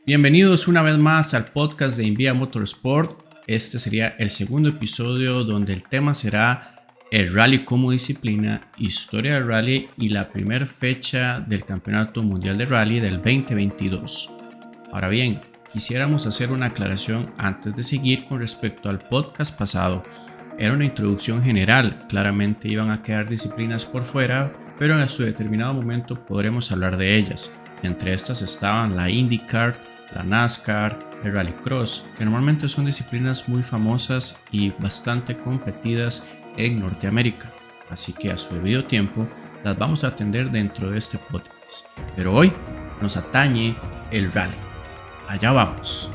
Bienvenidos una vez más al podcast de Invia Motorsport. Este sería el segundo episodio donde el tema será el rally como disciplina, historia del rally y la primera fecha del Campeonato Mundial de Rally del 2022. Ahora bien, quisiéramos hacer una aclaración antes de seguir con respecto al podcast pasado. Era una introducción general, claramente iban a quedar disciplinas por fuera, pero en su determinado momento podremos hablar de ellas. Entre estas estaban la IndyCar, la NASCAR, el Rallycross, que normalmente son disciplinas muy famosas y bastante competidas en Norteamérica. Así que a su debido tiempo las vamos a atender dentro de este podcast. Pero hoy nos atañe el rally. Allá vamos.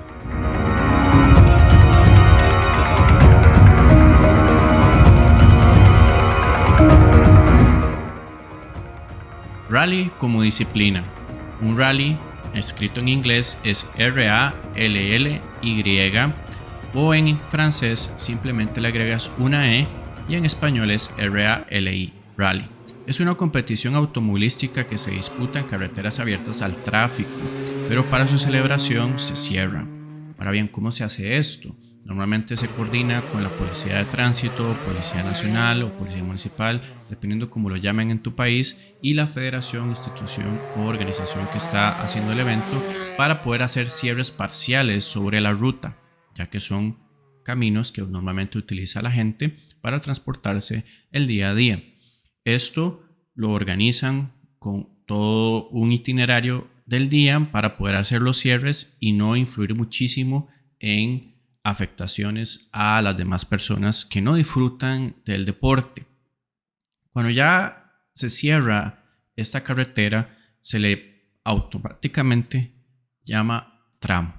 Rally como disciplina. Un rally, escrito en inglés, es R-A-L-L-Y o en francés simplemente le agregas una E y en español es R-A-L-I, rally. Es una competición automovilística que se disputa en carreteras abiertas al tráfico, pero para su celebración se cierra. Ahora bien, ¿cómo se hace esto? Normalmente se coordina con la Policía de Tránsito, Policía Nacional o Policía Municipal, dependiendo cómo lo llamen en tu país, y la federación, institución o organización que está haciendo el evento para poder hacer cierres parciales sobre la ruta, ya que son caminos que normalmente utiliza la gente para transportarse el día a día. Esto lo organizan con todo un itinerario del día para poder hacer los cierres y no influir muchísimo en afectaciones a las demás personas que no disfrutan del deporte. Cuando ya se cierra esta carretera, se le automáticamente llama tramo.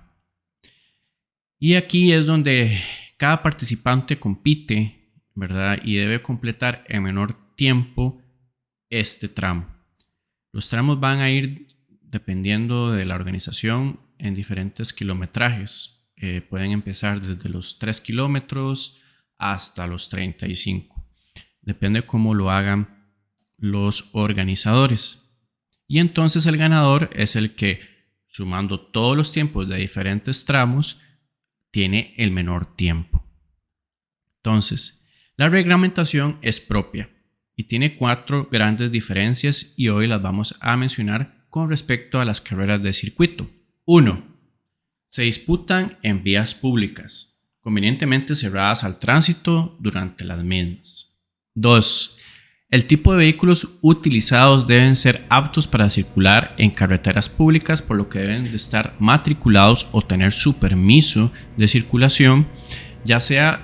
Y aquí es donde cada participante compite, ¿verdad? Y debe completar en menor tiempo este tramo. Los tramos van a ir, dependiendo de la organización, en diferentes kilometrajes. Pueden empezar desde los 3 kilómetros hasta los 35. Depende cómo lo hagan los organizadores. Y entonces el ganador es el que, sumando todos los tiempos de diferentes tramos, tiene el menor tiempo. Entonces, la reglamentación es propia y tiene 4 grandes diferencias y hoy las vamos a mencionar con respecto a las carreras de circuito. 1. Se disputan en vías públicas, convenientemente cerradas al tránsito durante las mismas. 2. El tipo de vehículos utilizados deben ser aptos para circular en carreteras públicas, por lo que deben de estar matriculados o tener su permiso de circulación, ya sea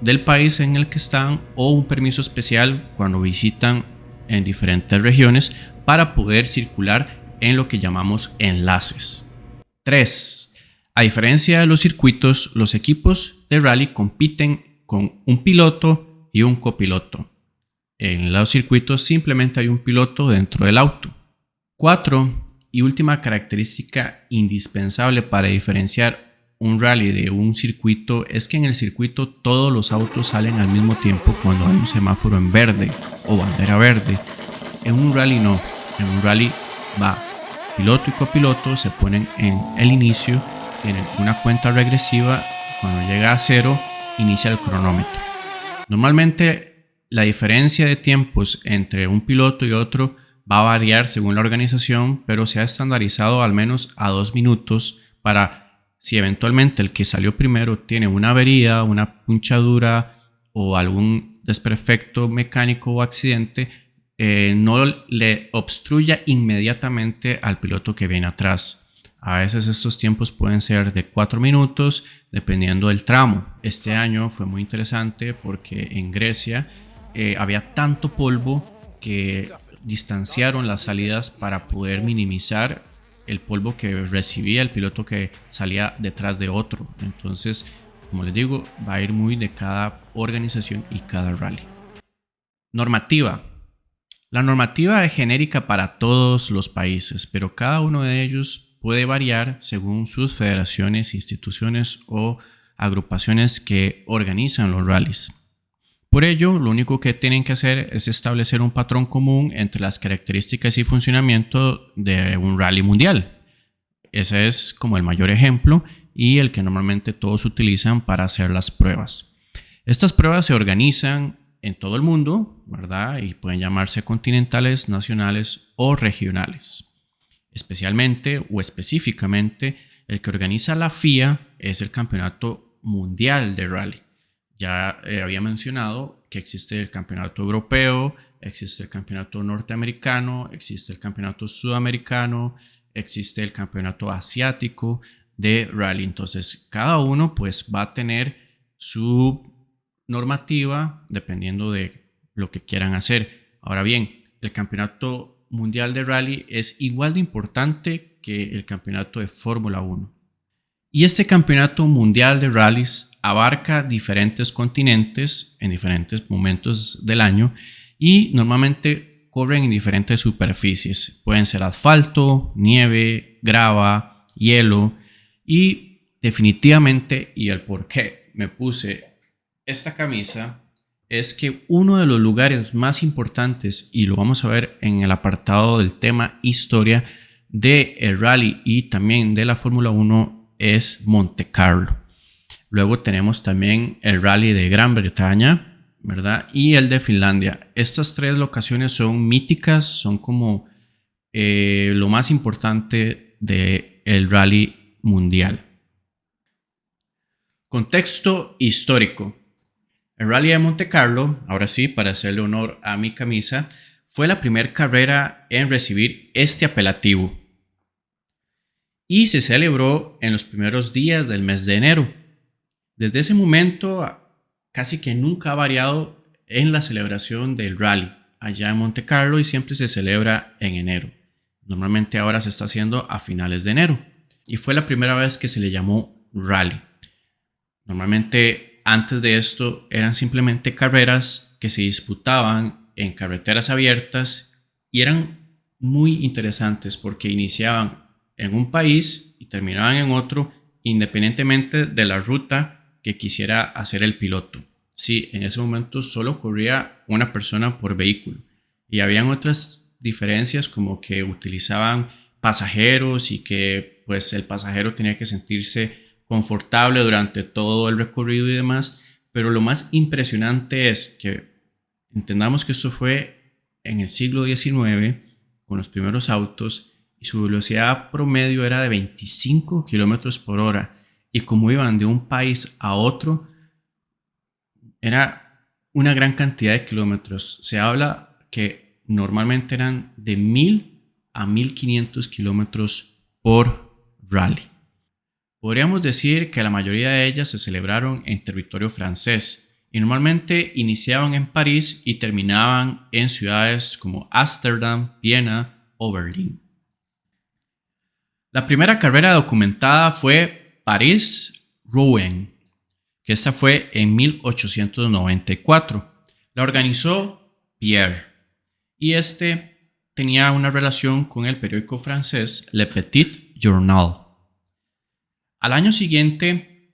del país en el que están o un permiso especial cuando visitan en diferentes regiones para poder circular en lo que llamamos enlaces. 3. A diferencia de los circuitos, los equipos de rally compiten con un piloto y un copiloto. En los circuitos simplemente hay un piloto dentro del auto. 4. Y última característica indispensable para diferenciar un rally de un circuito es que en el circuito todos los autos salen al mismo tiempo cuando hay un semáforo en verde o bandera verde. En un rally no. En un rally va piloto y copiloto, se ponen en el inicio, tienen una cuenta regresiva, cuando llega a 0 inicia el cronómetro. Normalmente la diferencia de tiempos entre un piloto y otro va a variar según la organización, pero se ha estandarizado al menos a 2 minutos para, si eventualmente el que salió primero tiene una avería, una punchadura o algún desperfecto mecánico o accidente, no le obstruya inmediatamente al piloto que viene atrás. A veces estos tiempos pueden ser de 4 minutos dependiendo del tramo. Este año fue muy interesante porque en Grecia había tanto polvo que distanciaron las salidas para poder minimizar el polvo que recibía el piloto que salía detrás de otro. Entonces, como les digo, va a ir muy de cada organización y cada rally. Normativa. La normativa es genérica para todos los países, pero cada uno de ellos puede variar según sus federaciones, instituciones o agrupaciones que organizan los rallies. Por ello, lo único que tienen que hacer es establecer un patrón común entre las características y funcionamiento de un rally mundial. Ese es como el mayor ejemplo y el que normalmente todos utilizan para hacer las pruebas. Estas pruebas se organizan en todo el mundo, ¿verdad? Y pueden llamarse continentales, nacionales o regionales. Especialmente o específicamente, el que organiza la FIA es el Campeonato Mundial de Rally. Ya había mencionado que existe el Campeonato Europeo, existe el Campeonato Norteamericano, existe el Campeonato Sudamericano, existe el Campeonato Asiático de Rally. Entonces, cada uno pues va a tener su normativa dependiendo de lo que quieran hacer. Ahora bien, el Campeonato Mundial de Rally es igual de importante que el Campeonato de Fórmula 1. Y este Campeonato Mundial de Rallys abarca diferentes continentes en diferentes momentos del año y normalmente corren en diferentes superficies. Pueden ser asfalto, nieve, grava, hielo y definitivamente, y el por qué me puse esta camisa, es que uno de los lugares más importantes, y lo vamos a ver en el apartado del tema historia del rally y también de la Fórmula 1, es Monte Carlo. Luego tenemos también el rally de Gran Bretaña, ¿verdad? Y el de Finlandia. Estas tres locaciones son míticas, son como lo más importante del rally mundial. Contexto histórico. El Rally de Monte Carlo, ahora sí, para hacerle honor a mi camisa, fue la primera carrera en recibir este apelativo y se celebró en los primeros días del mes de enero. Desde ese momento, casi que nunca ha variado en la celebración del rally allá en Monte Carlo y siempre se celebra en enero. Normalmente ahora se está haciendo a finales de enero y fue la primera vez que se le llamó rally. Normalmente antes de esto eran simplemente carreras que se disputaban en carreteras abiertas y eran muy interesantes porque iniciaban en un país y terminaban en otro independientemente de la ruta que quisiera hacer el piloto. Sí, en ese momento solo corría una persona por vehículo y habían otras diferencias como que utilizaban pasajeros y que pues el pasajero tenía que sentirse confortable durante todo el recorrido y demás, pero lo más impresionante es que entendamos que esto fue en el siglo XIX con los primeros autos y su velocidad promedio era de 25 kilómetros por hora y como iban de un país a otro era una gran cantidad de kilómetros. Se habla que normalmente eran de 1000 a 1500 kilómetros por rally. Podríamos decir que la mayoría de ellas se celebraron en territorio francés y normalmente iniciaban en París y terminaban en ciudades como Ámsterdam, Viena o Berlín. La primera carrera documentada fue París-Rouen, que esta fue en 1894. La organizó Pierre y este tenía una relación con el periódico francés Le Petit Journal. Al año siguiente,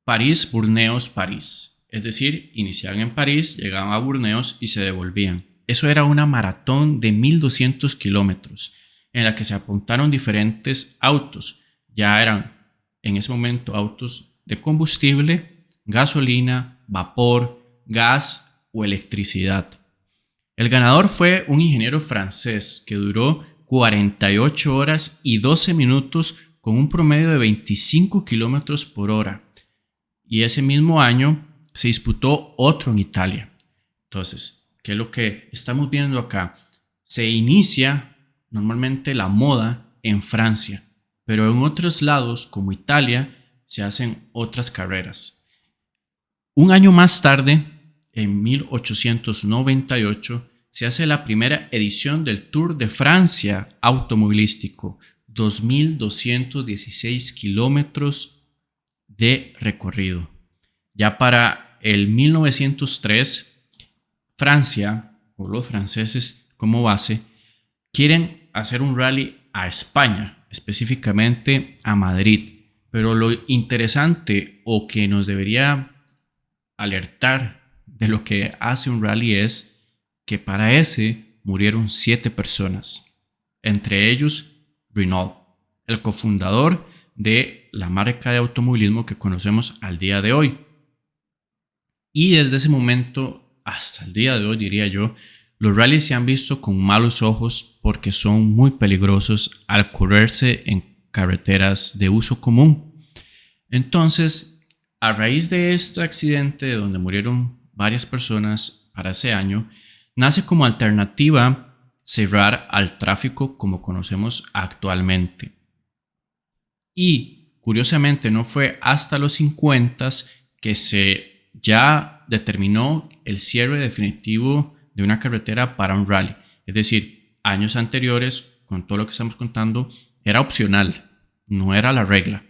París-Burdeos-París. Es decir, iniciaban en París, llegaban a Burdeos y se devolvían. Eso era una maratón de 1200 kilómetros en la que se apuntaron diferentes autos. Ya eran en ese momento autos de combustible, gasolina, vapor, gas o electricidad. El ganador fue un ingeniero francés que duró 48 horas y 12 minutos con un promedio de 25 kilómetros por hora. Y ese mismo año se disputó otro en Italia. Entonces, ¿qué es lo que estamos viendo acá? Se inicia normalmente la moda en Francia, pero en otros lados, como Italia, se hacen otras carreras. Un año más tarde, en 1898, se hace la primera edición del Tour de Francia automovilístico, 2.216 kilómetros de recorrido. Ya para el 1903, Francia, o los franceses como base, quieren hacer un rally a España, específicamente a Madrid. Pero lo interesante o que nos debería alertar de lo que hace un rally es que para ese murieron 7 personas, entre ellos Renault. el cofundador de la marca de automovilismo que conocemos al día de hoy. Y desde ese momento hasta el día de hoy, diría yo, los rallies se han visto con malos ojos porque son muy peligrosos al correrse en carreteras de uso común. Entonces, a raíz de este accidente donde murieron varias personas para ese año, nace como alternativa cerrar al tráfico como conocemos actualmente. Y curiosamente no fue hasta los 50 que se ya determinó el cierre definitivo de una carretera para un rally. Es decir, años anteriores, con todo lo que estamos contando, era opcional, no era la regla.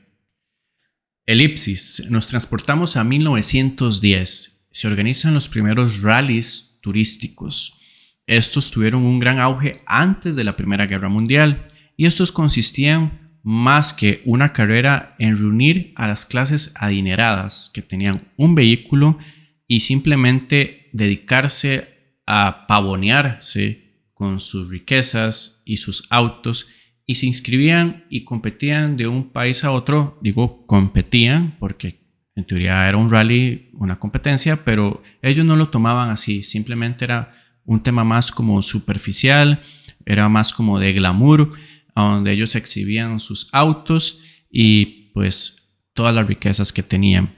Elipsis, nos transportamos a 1910. Se organizan los primeros rallies turísticos. Estos tuvieron un gran auge antes de la Primera Guerra Mundial y estos consistían más que una carrera en reunir a las clases adineradas que tenían un vehículo y simplemente dedicarse a pavonearse con sus riquezas y sus autos y se inscribían y competían de un país a otro. Digo competían porque en teoría era un rally, una competencia, pero ellos no lo tomaban así, simplemente era un tema más como superficial, era más como de glamour, donde ellos exhibían sus autos y pues todas las riquezas que tenían.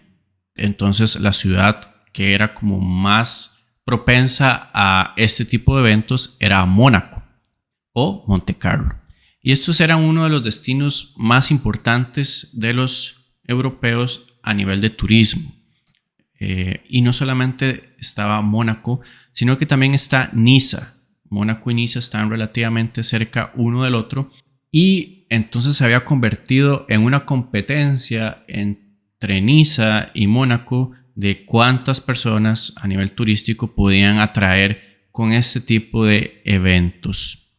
Entonces la ciudad que era como más propensa a este tipo de eventos era Mónaco o Montecarlo. Y estos eran uno de los destinos más importantes de los europeos a nivel de turismo. Y no solamente estaba Mónaco, sino que también está Niza. Mónaco y Niza están relativamente cerca uno del otro y entonces se había convertido en una competencia entre Niza y Mónaco de cuántas personas a nivel turístico podían atraer con este tipo de eventos.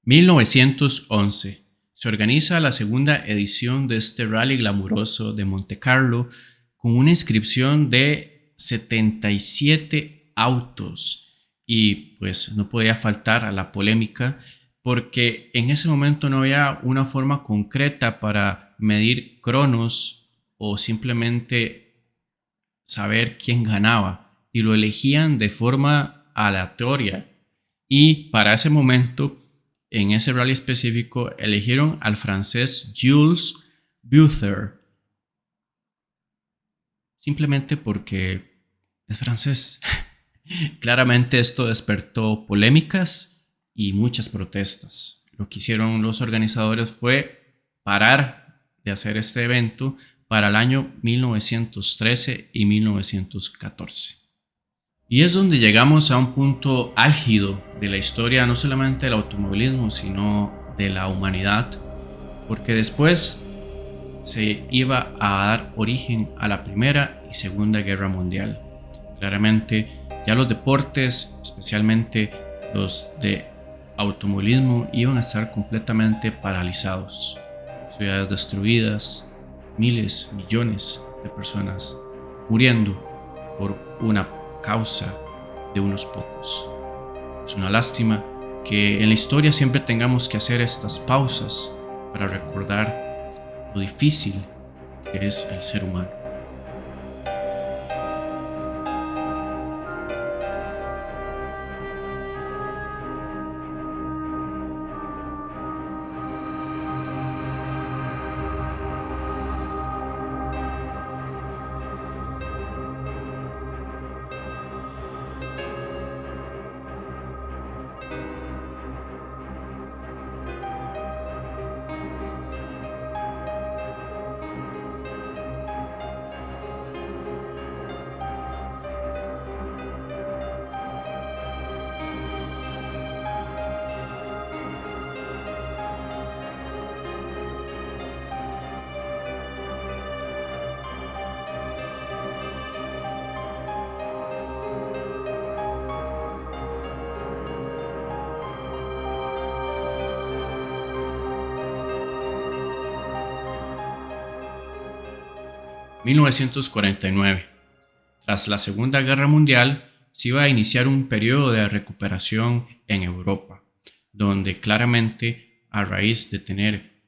1911. Se organiza la segunda edición de este rally glamuroso de Montecarlo con una inscripción de 77 autos y pues no podía faltar a la polémica porque en ese momento no había una forma concreta para medir cronos o simplemente saber quién ganaba y lo elegían de forma aleatoria y para ese momento en ese rally específico eligieron al francés Jules Buter simplemente porque es francés. Claramente esto despertó polémicas y muchas protestas. Lo que hicieron los organizadores fue parar de hacer este evento para el año 1913 y 1914. Y es donde llegamos a un punto álgido de la historia, no solamente del automovilismo, sino de la humanidad, porque después se iba a dar origen a la Primera y Segunda Guerra Mundial. Claramente ya los deportes, especialmente los de automovilismo, iban a estar completamente paralizados. Ciudades destruidas, miles, millones de personas muriendo por una causa de unos pocos. Es una lástima que en la historia siempre tengamos que hacer estas pausas para recordar lo difícil que es el ser humano. ...1949... Tras la Segunda Guerra Mundial, se iba a iniciar un periodo de recuperación en Europa, donde claramente a raíz de tener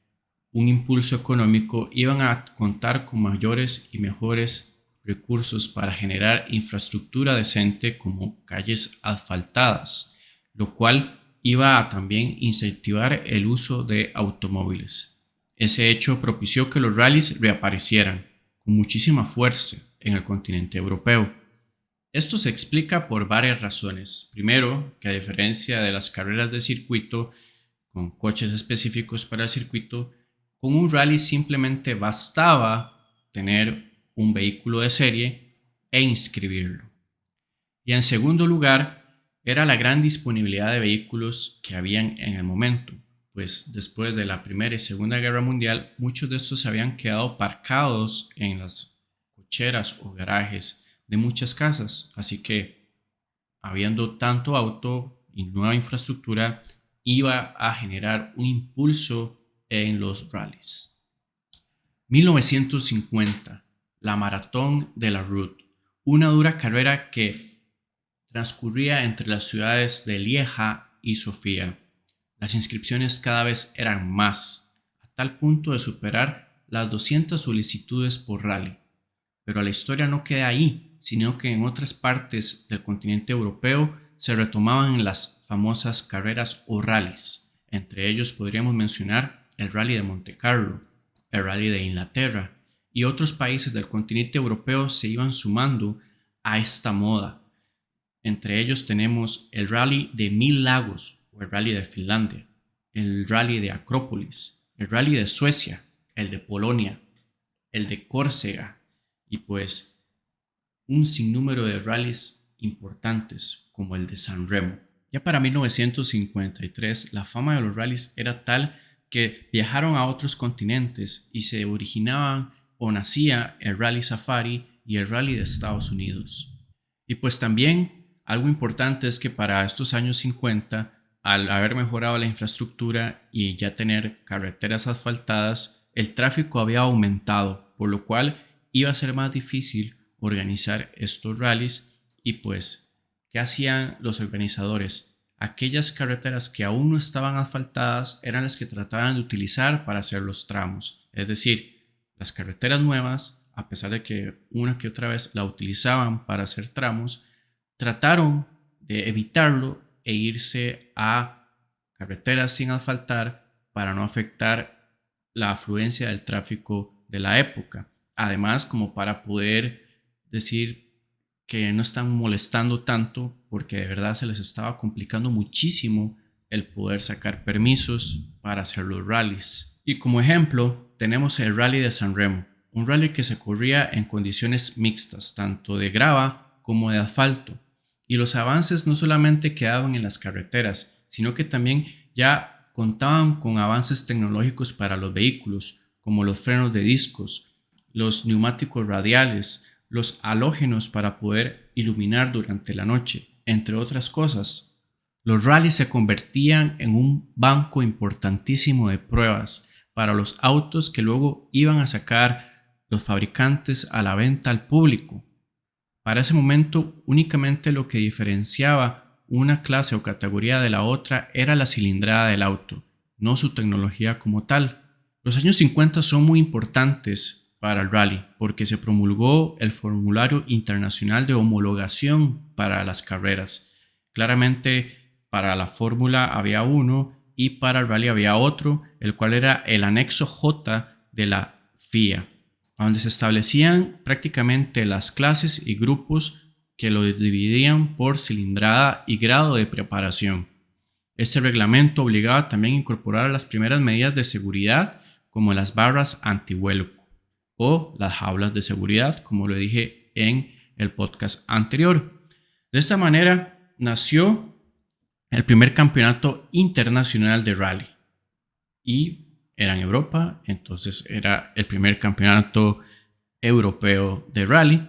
un impulso económico, iban a contar con mayores y mejores recursos para generar infraestructura decente como calles asfaltadas, lo cual iba a también incentivar el uso de automóviles. Ese hecho propició que los rallies reaparecieran con muchísima fuerza en el continente europeo. Esto se explica por varias razones. Primero, que a diferencia de las carreras de circuito, con coches específicos para el circuito, con un rally simplemente bastaba tener un vehículo de serie e inscribirlo. Y en segundo lugar, era la gran disponibilidad de vehículos que habían en el momento, pues después de la Primera y Segunda Guerra Mundial, muchos de estos se habían quedado parcados en las cocheras o garajes de muchas casas, así que habiendo tanto auto y nueva infraestructura, iba a generar un impulso en los rallies. 1950, la Maratón de la Route, una dura carrera que transcurría entre las ciudades de Lieja y Sofía. Las inscripciones cada vez eran más, a tal punto de superar las 200 solicitudes por rally. Pero la historia no queda ahí, sino que en otras partes del continente europeo se retomaban las famosas carreras o rallies. Entre ellos podríamos mencionar el Rally de Monte Carlo, el Rally de Inglaterra, y otros países del continente europeo se iban sumando a esta moda. Entre ellos tenemos el Rally de Mil Lagos o el Rally de Finlandia, el Rally de Acrópolis, el Rally de Suecia, el de Polonia, el de Córcega y pues un sinnúmero de rallies importantes como el de San Remo. Ya para 1953 la fama de los rallies era tal que viajaron a otros continentes y se originaban o nacía el Rally Safari y el Rally de Estados Unidos. Y pues también algo importante es que para estos años 50, al haber mejorado la infraestructura y ya tener carreteras asfaltadas, el tráfico había aumentado, por lo cual iba a ser más difícil organizar estos rallies. Y pues, ¿qué hacían los organizadores? Aquellas carreteras que aún no estaban asfaltadas eran las que trataban de utilizar para hacer los tramos. Es decir, las carreteras nuevas, a pesar de que una que otra vez la utilizaban para hacer tramos, trataron de evitarlo e irse a carreteras sin asfaltar para no afectar la afluencia del tráfico de la época. Además, como para poder decir que no están molestando tanto, porque de verdad se les estaba complicando muchísimo el poder sacar permisos para hacer los rallies. Y como ejemplo tenemos el Rally de San Remo, un rally que se corría en condiciones mixtas, tanto de grava como de asfalto. Y los avances no solamente quedaban en las carreteras, sino que también ya contaban con avances tecnológicos para los vehículos, como los frenos de discos, los neumáticos radiales, los halógenos para poder iluminar durante la noche, entre otras cosas. Los rallies se convertían en un banco importantísimo de pruebas para los autos que luego iban a sacar los fabricantes a la venta al público. Para ese momento, únicamente lo que diferenciaba una clase o categoría de la otra era la cilindrada del auto, no su tecnología como tal. Los años 50 son muy importantes para el rally porque se promulgó el Formulario Internacional de Homologación para las carreras. Claramente, para la fórmula había uno y para el rally había otro, el cual era el anexo J de la FIA, donde se establecían prácticamente las clases y grupos que lo dividían por cilindrada y grado de preparación. Este reglamento obligaba también a incorporar las primeras medidas de seguridad como las barras antivuelo o las jaulas de seguridad, como lo dije en el podcast anterior. De esta manera nació el primer campeonato internacional de rally y era en Europa, entonces era el primer campeonato europeo de rally.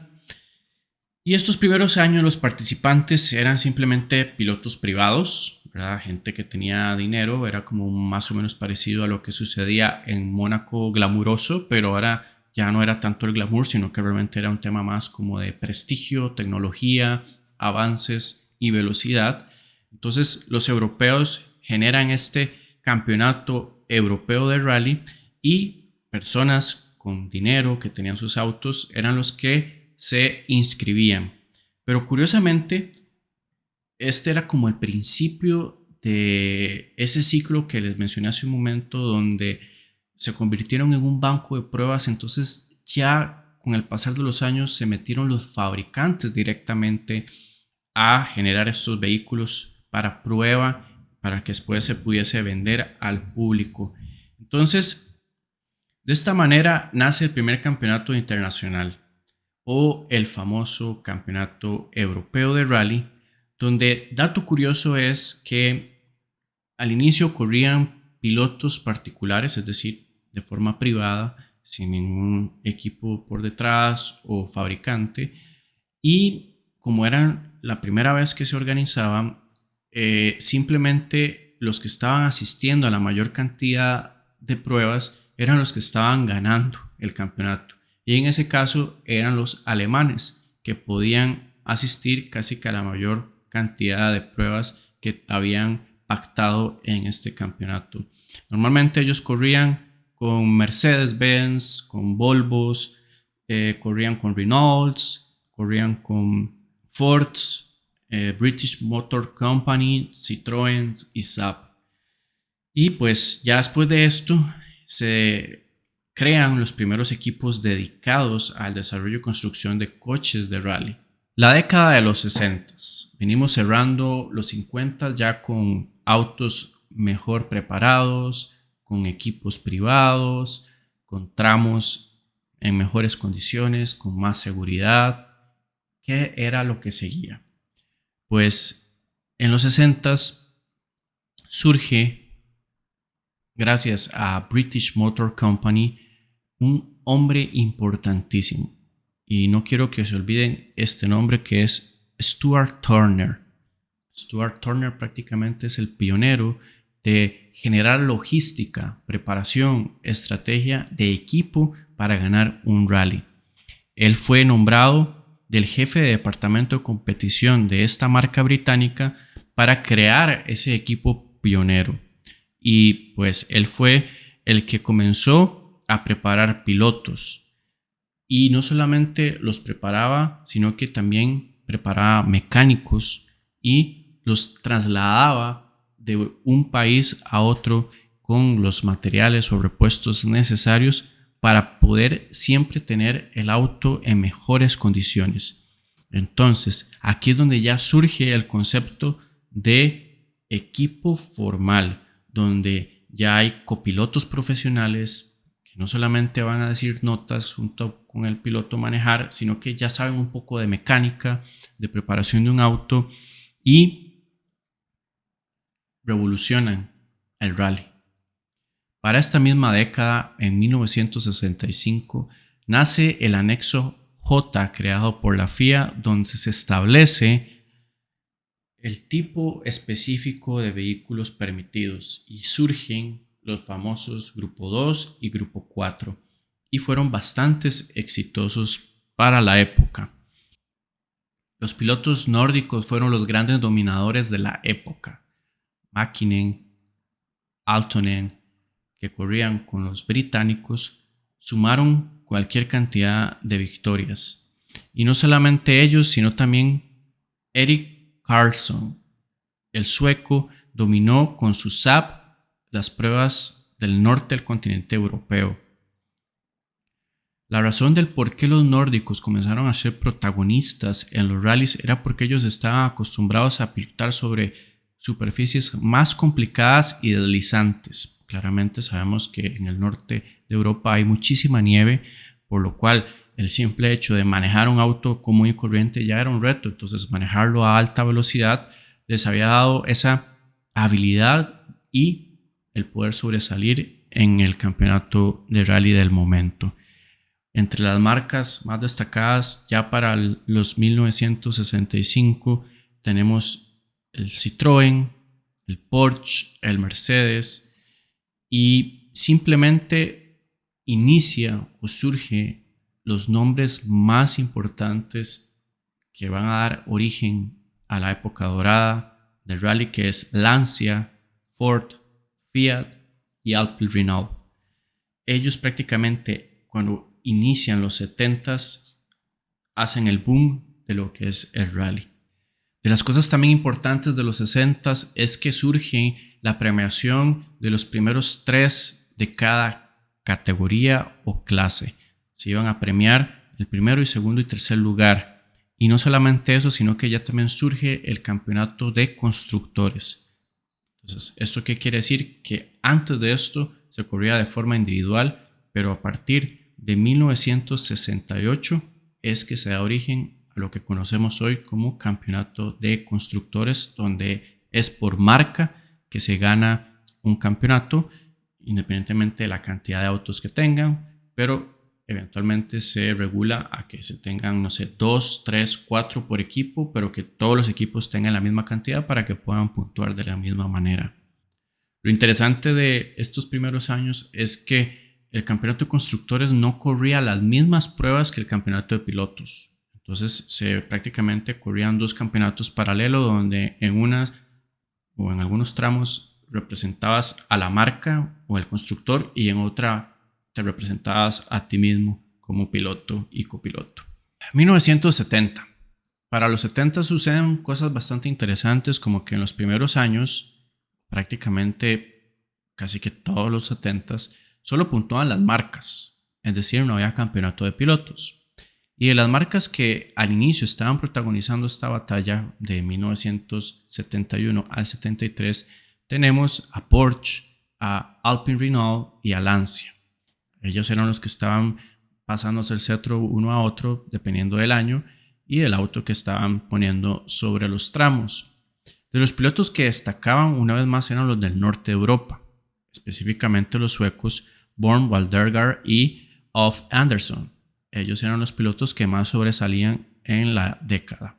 Y estos primeros años los participantes eran simplemente pilotos privados, ¿verdad? Gente que tenía dinero, era como más o menos parecido a lo que sucedía en Mónaco glamuroso, pero ahora ya no era tanto el glamour, sino que realmente era un tema más como de prestigio, tecnología, avances y velocidad. Entonces los europeos generan este campeonato europeo de rally y personas con dinero que tenían sus autos eran los que se inscribían. Pero curiosamente, este era como el principio de ese ciclo que les mencioné hace un momento, donde se convirtieron en un banco de pruebas. Entonces ya con el pasar de los años se metieron los fabricantes directamente a generar estos vehículos para prueba, para que después se pudiese vender al público. Entonces, de esta manera nace el primer campeonato internacional, o el famoso campeonato europeo de rally, donde dato curioso es que al inicio corrían pilotos particulares, es decir, de forma privada, sin ningún equipo por detrás o fabricante, y como era la primera vez que se organizaban, simplemente los que estaban asistiendo a la mayor cantidad de pruebas eran los que estaban ganando el campeonato. Y en ese caso eran los alemanes, que podían asistir casi que a la mayor cantidad de pruebas que habían pactado en este campeonato. Normalmente ellos corrían con Mercedes-Benz, con Volvos, corrían con Renaults, corrían con Ford, British Motor Company, Citroën y Saab. Y pues ya después de esto se crean los primeros equipos dedicados al desarrollo y construcción de coches de rally. La década de los 60. Venimos cerrando los 50 ya con autos mejor preparados, con equipos privados, con tramos en mejores condiciones, con más seguridad. ¿Qué era lo que seguía? Pues en los 60 surge, gracias a British Motor Company, un hombre importantísimo. Y no quiero que se olviden este nombre, que es Stuart Turner. Stuart Turner prácticamente es el pionero de generar logística, preparación, estrategia de equipo para ganar un rally. Él fue nombrado del jefe de departamento de competición de esta marca británica para crear ese equipo pionero. Y pues él fue el que comenzó a preparar pilotos. Y no solamente los preparaba, sino que también preparaba mecánicos y los trasladaba de un país a otro con los materiales o repuestos necesarios para poder siempre tener el auto en mejores condiciones. Entonces, aquí es donde ya surge el concepto de equipo formal, donde ya hay copilotos profesionales que no solamente van a decir notas junto con el piloto manejar, sino que ya saben un poco de mecánica, de preparación de un auto, y revolucionan el rally. Para esta misma década, en 1965, nace el anexo J creado por la FIA, donde se establece el tipo específico de vehículos permitidos y surgen los famosos Grupo 2 y Grupo 4, y fueron bastante exitosos para la época. Los pilotos nórdicos fueron los grandes dominadores de la época. Mäkinen, Aaltonen, que corrían con los británicos, sumaron cualquier cantidad de victorias. Y no solamente ellos, sino también Erik Karlsson, el sueco, dominó con su Saab las pruebas del norte del continente europeo. La razón del por qué los nórdicos comenzaron a ser protagonistas en los rallies era porque ellos estaban acostumbrados a pilotar sobre superficies más complicadas y deslizantes. Claramente sabemos que en el norte de Europa hay muchísima nieve, por lo cual el simple hecho de manejar un auto común y corriente ya era un reto. Entonces manejarlo a alta velocidad les había dado esa habilidad y el poder sobresalir en el campeonato de rally del momento. Entre las marcas más destacadas ya para los 1965 tenemos el Citroën, el Porsche, el Mercedes, y simplemente inicia o surge los nombres más importantes que van a dar origen a la época dorada del rally, que es Lancia, Ford, Fiat y Alpine Renault. ellos prácticamente cuando inician los 70s hacen el boom de lo que es el rally. De las cosas también importantes de los 60s es que surge la premiación de los primeros 3 de cada categoría o clase. Se iban a premiar el primero y segundo y tercer lugar. Y no solamente eso, sino que ya también surge el campeonato de constructores. Entonces, ¿esto qué quiere decir? Que antes de esto se corría de forma individual, pero a partir de 1968 es que se da origen a lo que conocemos hoy como campeonato de constructores, donde es por marca que se gana un campeonato, independientemente de la cantidad de autos que tengan, pero eventualmente se regula a que se tengan, no sé, 2, 3, 4 por equipo, pero que todos los equipos tengan la misma cantidad para que puedan puntuar de la misma manera. Lo interesante de estos primeros años es que el campeonato de constructores no corría las mismas pruebas que el campeonato de pilotos. Entonces prácticamente corrían 2 campeonatos paralelos donde en unas o en algunos tramos representabas a la marca o el constructor y en otra te representabas a ti mismo como piloto y copiloto. 1970. Para los 70 suceden cosas bastante interesantes, como que en los primeros años, prácticamente casi que todos los 70s, solo puntuaban las marcas, es decir, no había campeonato de pilotos. Y de las marcas que al inicio estaban protagonizando esta batalla de 1971 al 73, tenemos a Porsche, a Alpine Renault y a Lancia. Ellos eran los que estaban pasándose el cetro uno a otro dependiendo del año y del auto que estaban poniendo sobre los tramos. De los pilotos que destacaban una vez más eran los del norte de Europa, específicamente los suecos Björn Waldegar y Ulf Andersson. Ellos eran los pilotos que más sobresalían en la década.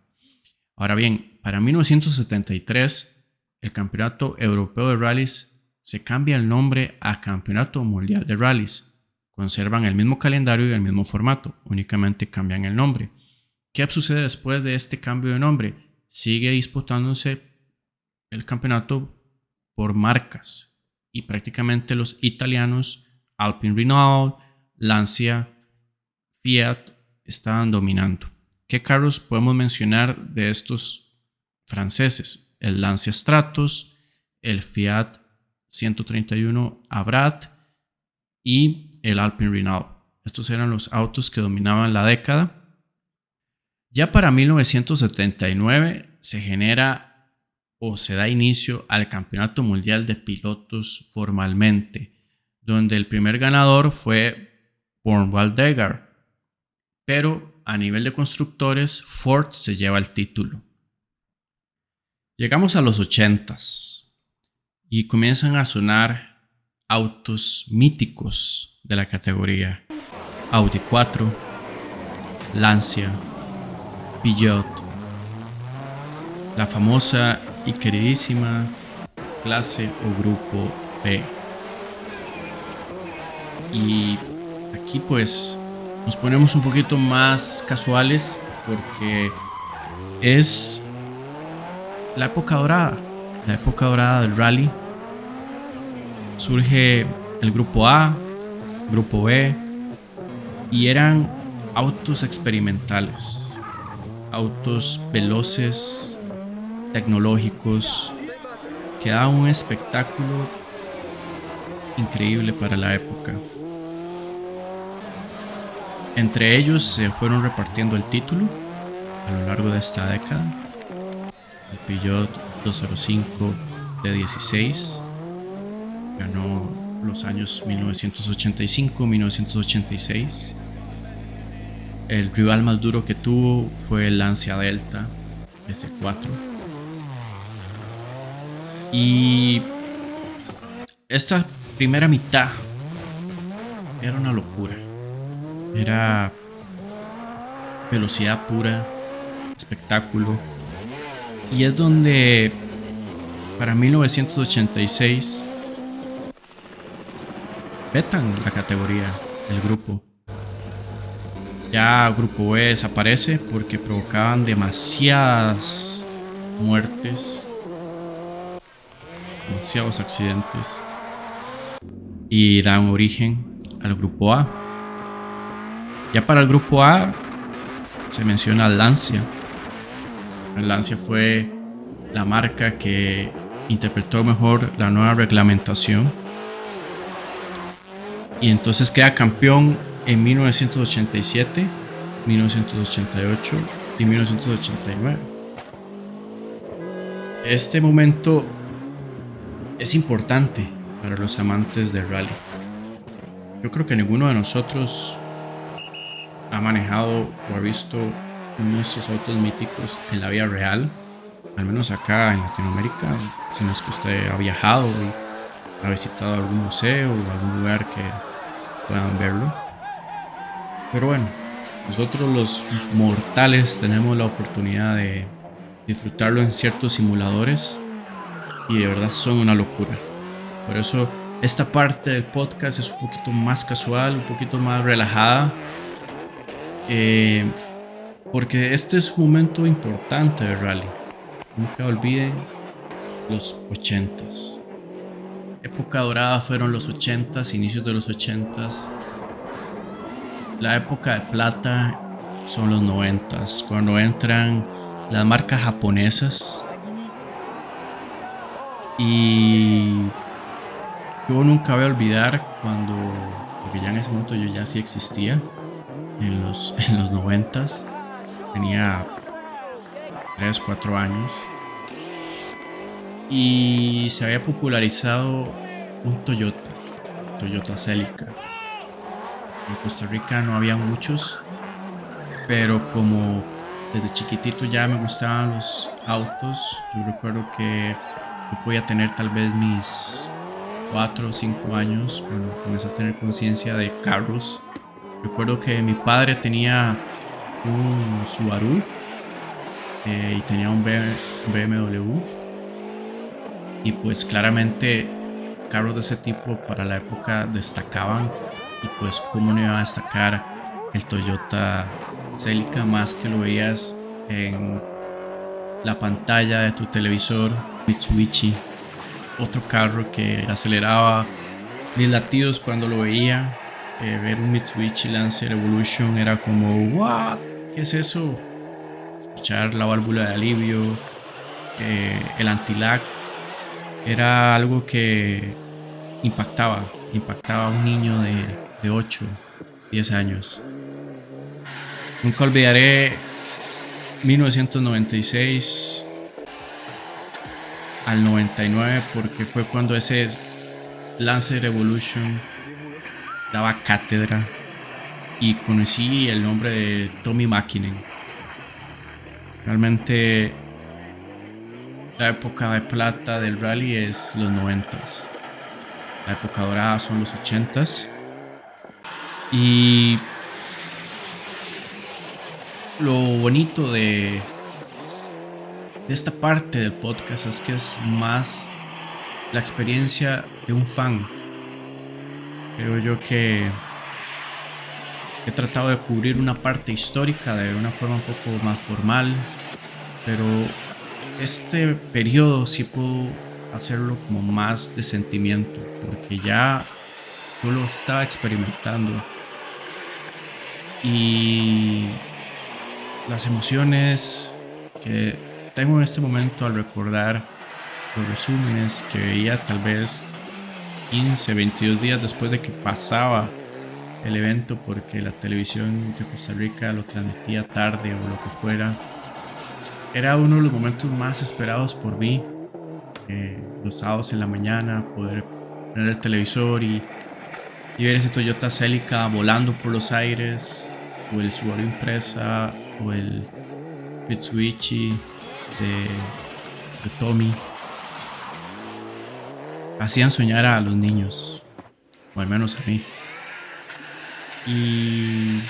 Ahora bien, para 1973, el Campeonato Europeo de Rallys se cambia el nombre a Campeonato Mundial de Rallys. Conservan el mismo calendario y el mismo formato, únicamente cambian el nombre. ¿Qué sucede después de este cambio de nombre? Sigue disputándose el campeonato por marcas y prácticamente los italianos Alpine Renault, Lancia, Fiat estaban dominando. ¿Qué carros podemos mencionar de estos franceses? El Lancia Stratos, el Fiat 131 Abarth y el Alpine Renault. Estos eran los autos que dominaban la década. Ya para 1979 se genera o se da inicio al Campeonato Mundial de Pilotos formalmente, donde el primer ganador fue Björn Waldegar, pero a nivel de constructores Ford se lleva el título. Llegamos a los 80s y comienzan a sonar autos míticos de la categoría: Audi 4, Lancia, Peugeot, la famosa y queridísima clase o grupo B. Y aquí pues nos ponemos un poquito más casuales porque es la época dorada del rally. Surge el grupo A, grupo B, y eran autos experimentales, autos veloces, tecnológicos, que daban un espectáculo increíble para la época. Entre ellos se fueron repartiendo el título a lo largo de esta década. El Peugeot 205 D16 ganó los años 1985-1986. El rival más duro que tuvo fue el Lancia Delta S4. Y esta primera mitad era una locura. Era velocidad pura, espectáculo. Y es donde para 1986 vetan la categoría, el grupo. Ya Grupo B desaparece porque provocaban demasiadas muertes, demasiados accidentes, y dan origen al grupo A. Ya para el grupo A se menciona Lancia. Lancia fue la marca que interpretó mejor la nueva reglamentación y entonces queda campeón en 1987, 1988 y 1989. Este momento es importante para los amantes del rally. Yo creo que ninguno de nosotros ha manejado o ha visto uno de estos autos míticos en la vida real, al menos acá en Latinoamérica, si no es que usted ha viajado y ha visitado algún museo o algún lugar que puedan verlo. Pero bueno, nosotros los mortales tenemos la oportunidad de disfrutarlo en ciertos simuladores y de verdad son una locura. Por eso esta parte del podcast es un poquito más casual, un poquito más relajada, porque este es un momento importante del rally. Nunca olviden los 80s. Época dorada fueron los 80s, inicios de los 80s. La época de plata son los 90s, cuando entran las marcas japonesas. Y yo nunca voy a olvidar cuando, porque ya en ese momento yo ya sí existía, en los 90s, tenía 3, 4 años, y se había popularizado un Toyota Celica. En Costa Rica no había muchos, pero como desde chiquitito ya me gustaban los autos, yo recuerdo que yo podía tener tal vez mis 4 o 5 años cuando comencé a tener conciencia de carros. Recuerdo que mi padre tenía un Subaru y tenía un BMW, y pues claramente carros de ese tipo para la época destacaban, y pues cómo no iba a destacar el Toyota Celica más que lo veías en la pantalla de tu televisor. Mitsubishi, otro carro que aceleraba mis latidos cuando lo veía. Ver un Mitsubishi Lancer Evolution era como ¿what? ¿Qué es eso? Escuchar la válvula de alivio, el anti-lag, era algo que impactaba a un niño de 8, 10 años. Nunca olvidaré 1996 al 99, porque fue cuando ese Lancer Evolution daba cátedra y conocí el nombre de Tommi Mäkinen. Realmente la época de plata del rally es los 90s. La época dorada son los 80s. Y lo bonito de esta parte del podcast es que es más la experiencia de un fan. Creo yo que he tratado de cubrir una parte histórica de una forma un poco más formal, pero este periodo sí puedo hacerlo como más de sentimiento, porque ya yo lo estaba experimentando y las emociones que tengo en este momento al recordar los resúmenes que veía tal vez 15, 22 días después de que pasaba el evento, porque la televisión de Costa Rica lo transmitía tarde o lo que fuera, era uno de los momentos más esperados por mí. Los sábados en la mañana poder poner el televisor y ver ese Toyota Celica volando por los aires, o el Subaru Impreza, o el Mitsubishi de Tommy, hacían soñar a los niños, o al menos a mí. Y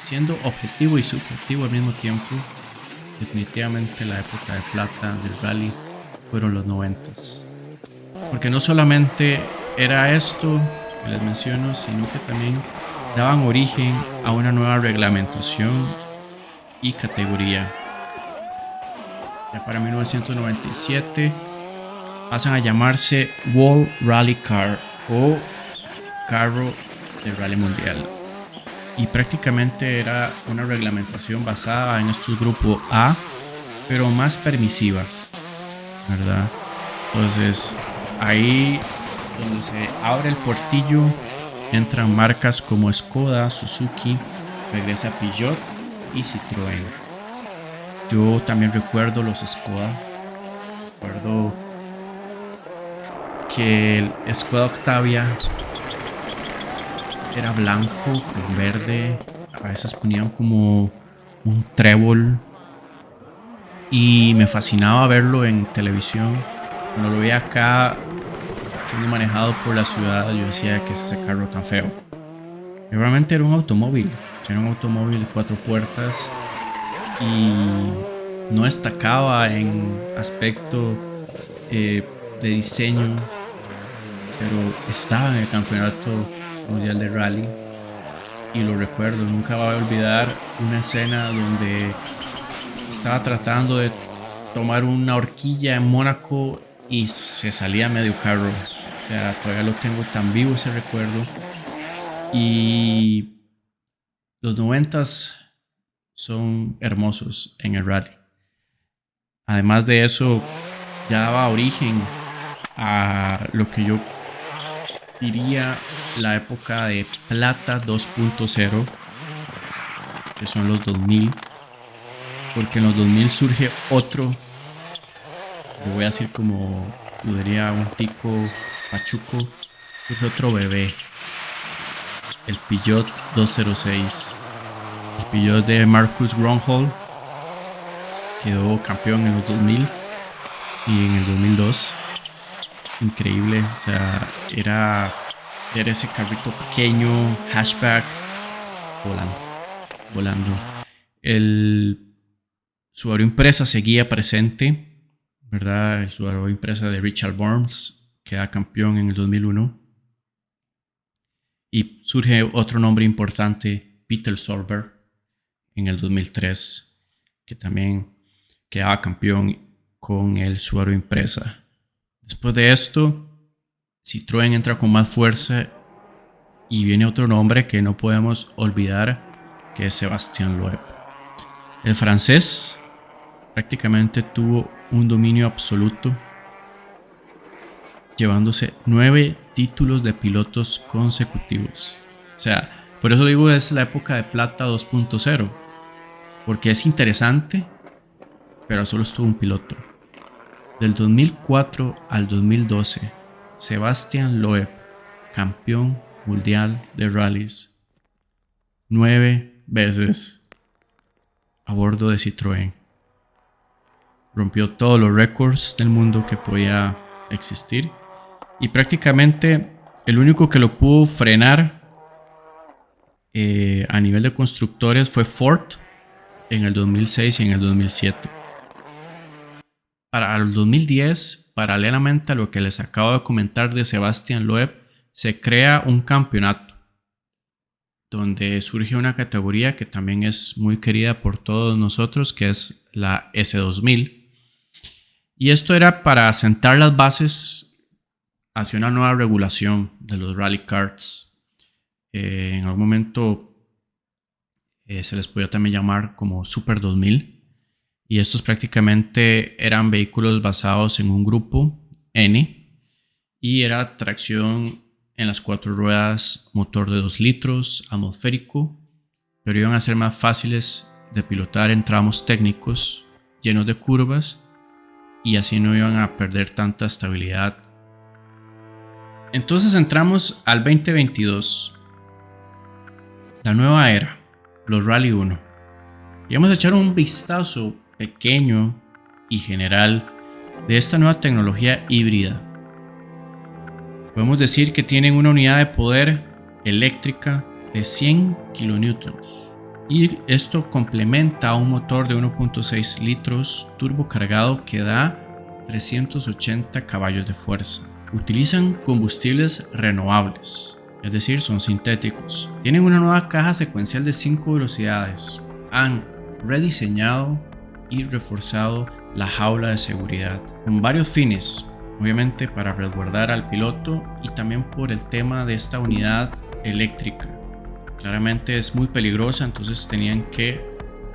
siendo objetivo y subjetivo al mismo tiempo, definitivamente la época de plata del rally fueron los 90s. Porque no solamente era esto que les menciono, sino que también daban origen a una nueva reglamentación y categoría. Ya para 1997 pasan a llamarse World Rally Car o carro de rally mundial. Y prácticamente era una reglamentación basada en estos grupos A, pero más permisiva, ¿verdad? Entonces ahí donde se abre el portillo entran marcas como Skoda, Suzuki, regresa Peugeot y Citroën. Yo también recuerdo los Skoda. Recuerdo que el Skoda Octavia era blanco con verde. A veces ponían como un trébol. Y me fascinaba verlo en televisión. Cuando lo veía acá siendo manejado por la ciudad, yo decía, ¿qué es ese carro tan feo? Y realmente era un automóvil. Era un automóvil de 4 puertas. Y no destacaba en aspecto de diseño, pero estaba en el campeonato mundial de rally y lo recuerdo. Nunca voy a olvidar una escena donde estaba tratando de tomar una horquilla en Mónaco y se salía medio carro. O sea, todavía lo tengo tan vivo ese recuerdo. Y los 90s son hermosos en el rally. Además de eso, ya daba origen a lo que yo diría la época de plata 2.0, que son los 2000, porque en los 2000 surge otro, lo voy a decir como lo diría un tico pachuco, surge otro bebé, el Peugeot 206. El Peugeot de Marcus Grönholm quedó campeón en los 2000 y en el 2002. Increíble, o sea, era ese carrito pequeño, hatchback, volando. El Subaru Impreza seguía presente, ¿verdad? El Subaru Impreza de Richard Burns queda campeón en el 2001. Y surge otro nombre importante, Peter Solberg, en el 2003, que también quedaba campeón con el Subaru Impreza. Después de esto, Citroën entra con más fuerza y viene otro nombre que no podemos olvidar, que es Sébastien Loeb. El francés prácticamente tuvo un dominio absoluto, llevándose 9 títulos de pilotos consecutivos. O sea, por eso digo es la época de plata 2.0, porque es interesante, pero solo estuvo un piloto. Del 2004 al 2012, Sébastien Loeb, campeón mundial de rallies, 9 veces a bordo de Citroën. Rompió todos los récords del mundo que podía existir y prácticamente el único que lo pudo frenar a nivel de constructores fue Ford en el 2006 y en el 2007. Para el 2010, paralelamente a lo que les acabo de comentar de Sébastien Loeb, se crea un campeonato donde surge una categoría que también es muy querida por todos nosotros, que es la S2000. Y esto era para sentar las bases hacia una nueva regulación de los rally karts. En algún momento se les podía también llamar como Super 2000. Y estos prácticamente eran vehículos basados en un grupo N y era tracción en las 4 ruedas, motor de 2 litros, atmosférico, pero iban a ser más fáciles de pilotar en tramos técnicos llenos de curvas y así no iban a perder tanta estabilidad. Entonces entramos al 2022, la nueva era, los Rally 1. Y vamos a echar un vistazo pequeño y general de esta nueva tecnología híbrida. Podemos decir que tienen una unidad de poder eléctrica de 100 kilonewtons y esto complementa a un motor de 1.6 litros turbo cargado que da 380 caballos de fuerza. Utilizan combustibles renovables, es decir, son sintéticos. Tienen una nueva caja secuencial de 5 velocidades. Han rediseñado y reforzado la jaula de seguridad con varios fines. obviamente para resguardar al piloto y también por el tema de esta unidad eléctrica. Claramente es muy peligrosa, entonces tenían que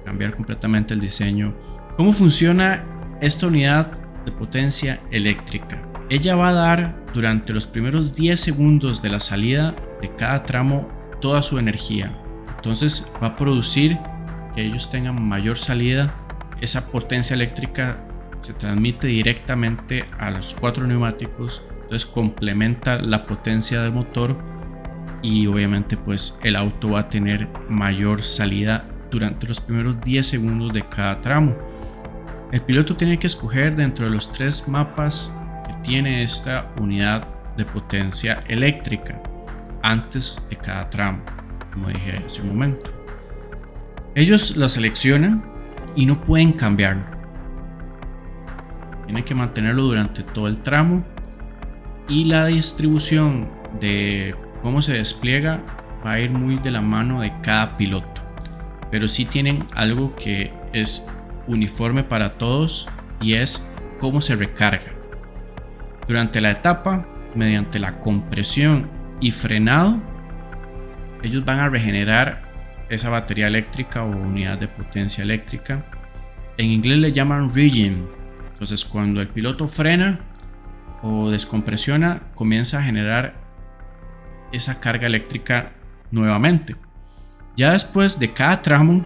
cambiar completamente el diseño. ¿Cómo funciona esta unidad de potencia eléctrica? Ella va a dar durante los primeros 10 segundos de la salida de cada tramo toda su energía. Entonces va a producir que ellos tengan mayor salida. Esa potencia eléctrica se transmite directamente a los 4 neumáticos, entonces complementa la potencia del motor y obviamente pues el auto va a tener mayor salida durante los primeros 10 segundos de cada tramo. El piloto tiene que escoger dentro de los 3 mapas que tiene esta unidad de potencia eléctrica antes de cada tramo, como dije hace un momento. Ellos la seleccionan y no pueden cambiarlo. Tienen que mantenerlo durante todo el tramo y la distribución de cómo se despliega va a ir muy de la mano de cada piloto. Pero sí tienen algo que es uniforme para todos y es cómo se recarga. Durante la etapa, mediante la compresión y frenado, ellos van a regenerar esa batería eléctrica o unidad de potencia eléctrica. En inglés le llaman regen. Entonces cuando el piloto frena o descompresiona, comienza a generar esa carga eléctrica nuevamente. Ya después de cada tramo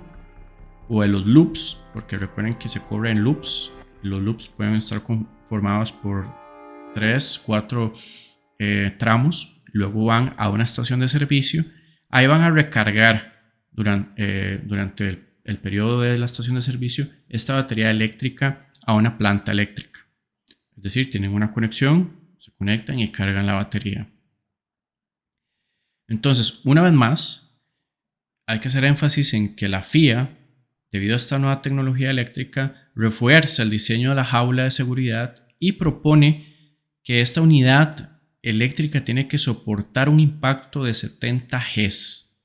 o de los loops, porque recuerden que se corre en loops, los loops pueden estar conformados por 3, 4 tramos, luego van a una estación de servicio, ahí van a recargar durante el periodo de la estación de servicio esta batería eléctrica a una planta eléctrica. Es decir, tienen una conexión, se conectan y cargan la batería. Entonces, una vez más, hay que hacer énfasis en que la FIA, debido a esta nueva tecnología eléctrica, refuerza el diseño de la jaula de seguridad y propone que esta unidad eléctrica tiene que soportar un impacto de 70 Gs.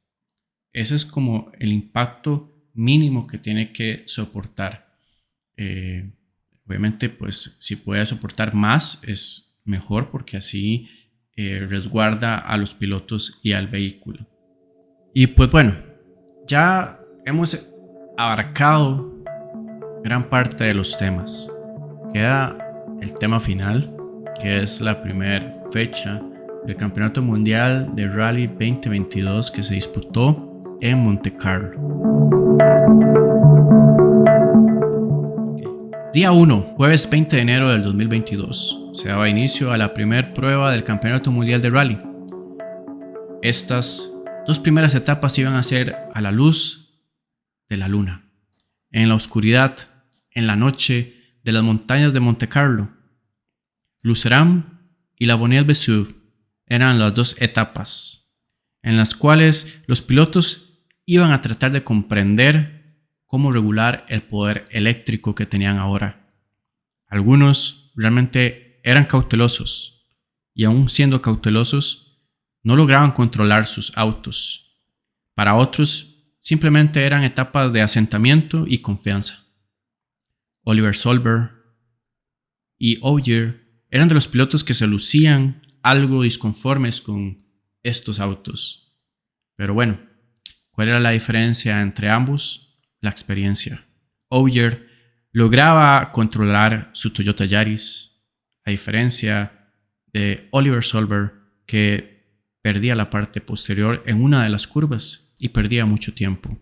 Ese es como el impacto mínimo que tiene que soportar. Obviamente, pues si puede soportar más es mejor porque así resguarda a los pilotos y al vehículo. Y pues bueno, ya hemos abarcado gran parte de los temas. Queda el tema final, que es la primera fecha del Campeonato Mundial de Rally 2022 que se disputó en Monte Carlo. Día 1, jueves 20 de enero del 2022. Se daba inicio a la primera prueba del Campeonato Mundial de Rally. Estas 2 primeras etapas iban a ser a la luz de la luna, en la oscuridad, en la noche de las montañas de Monte Carlo. Lucerne y la Bonnet-Vesuve eran las 2 etapas, en las cuales los pilotos iban a tratar de comprender cómo regular el poder eléctrico que tenían ahora. Algunos realmente eran cautelosos y aún siendo cautelosos no lograban controlar sus autos. Para otros simplemente eran etapas de asentamiento y confianza. Oliver Solberg y Ogier eran de los pilotos que se lucían algo disconformes con estos autos. Pero bueno, ¿cuál era la diferencia entre ambos? La experiencia. Ogier lograba controlar su Toyota Yaris, a diferencia de Oliver Solberg, que perdía la parte posterior en una de las curvas y perdía mucho tiempo.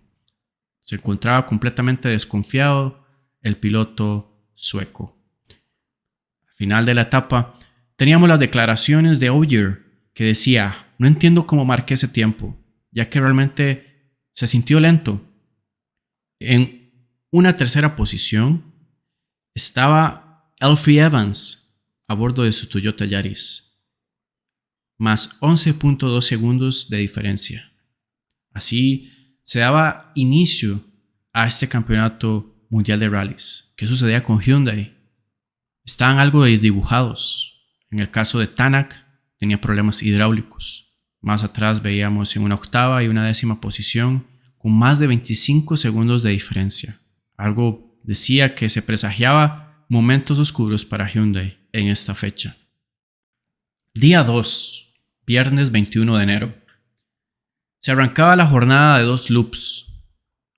Se encontraba completamente desconfiado el piloto sueco. Al final de la etapa teníamos las declaraciones de Ogier, que decía: no entiendo cómo marqué ese tiempo, ya que realmente se sintió lento. En una tercera posición estaba Alfie Evans a bordo de su Toyota Yaris, más 11.2 segundos de diferencia. Así se daba inicio a este campeonato mundial de rallies. ¿Qué sucedía con Hyundai? Estaban algo desdibujados. En el caso de Tanak, tenía problemas hidráulicos. Más atrás veíamos en una 8ª y una 10ª posición con más de 25 segundos de diferencia. Algo decía que se presagiaba momentos oscuros para Hyundai en esta fecha. Día 2, viernes 21 de enero. Se arrancaba la jornada de 2 loops,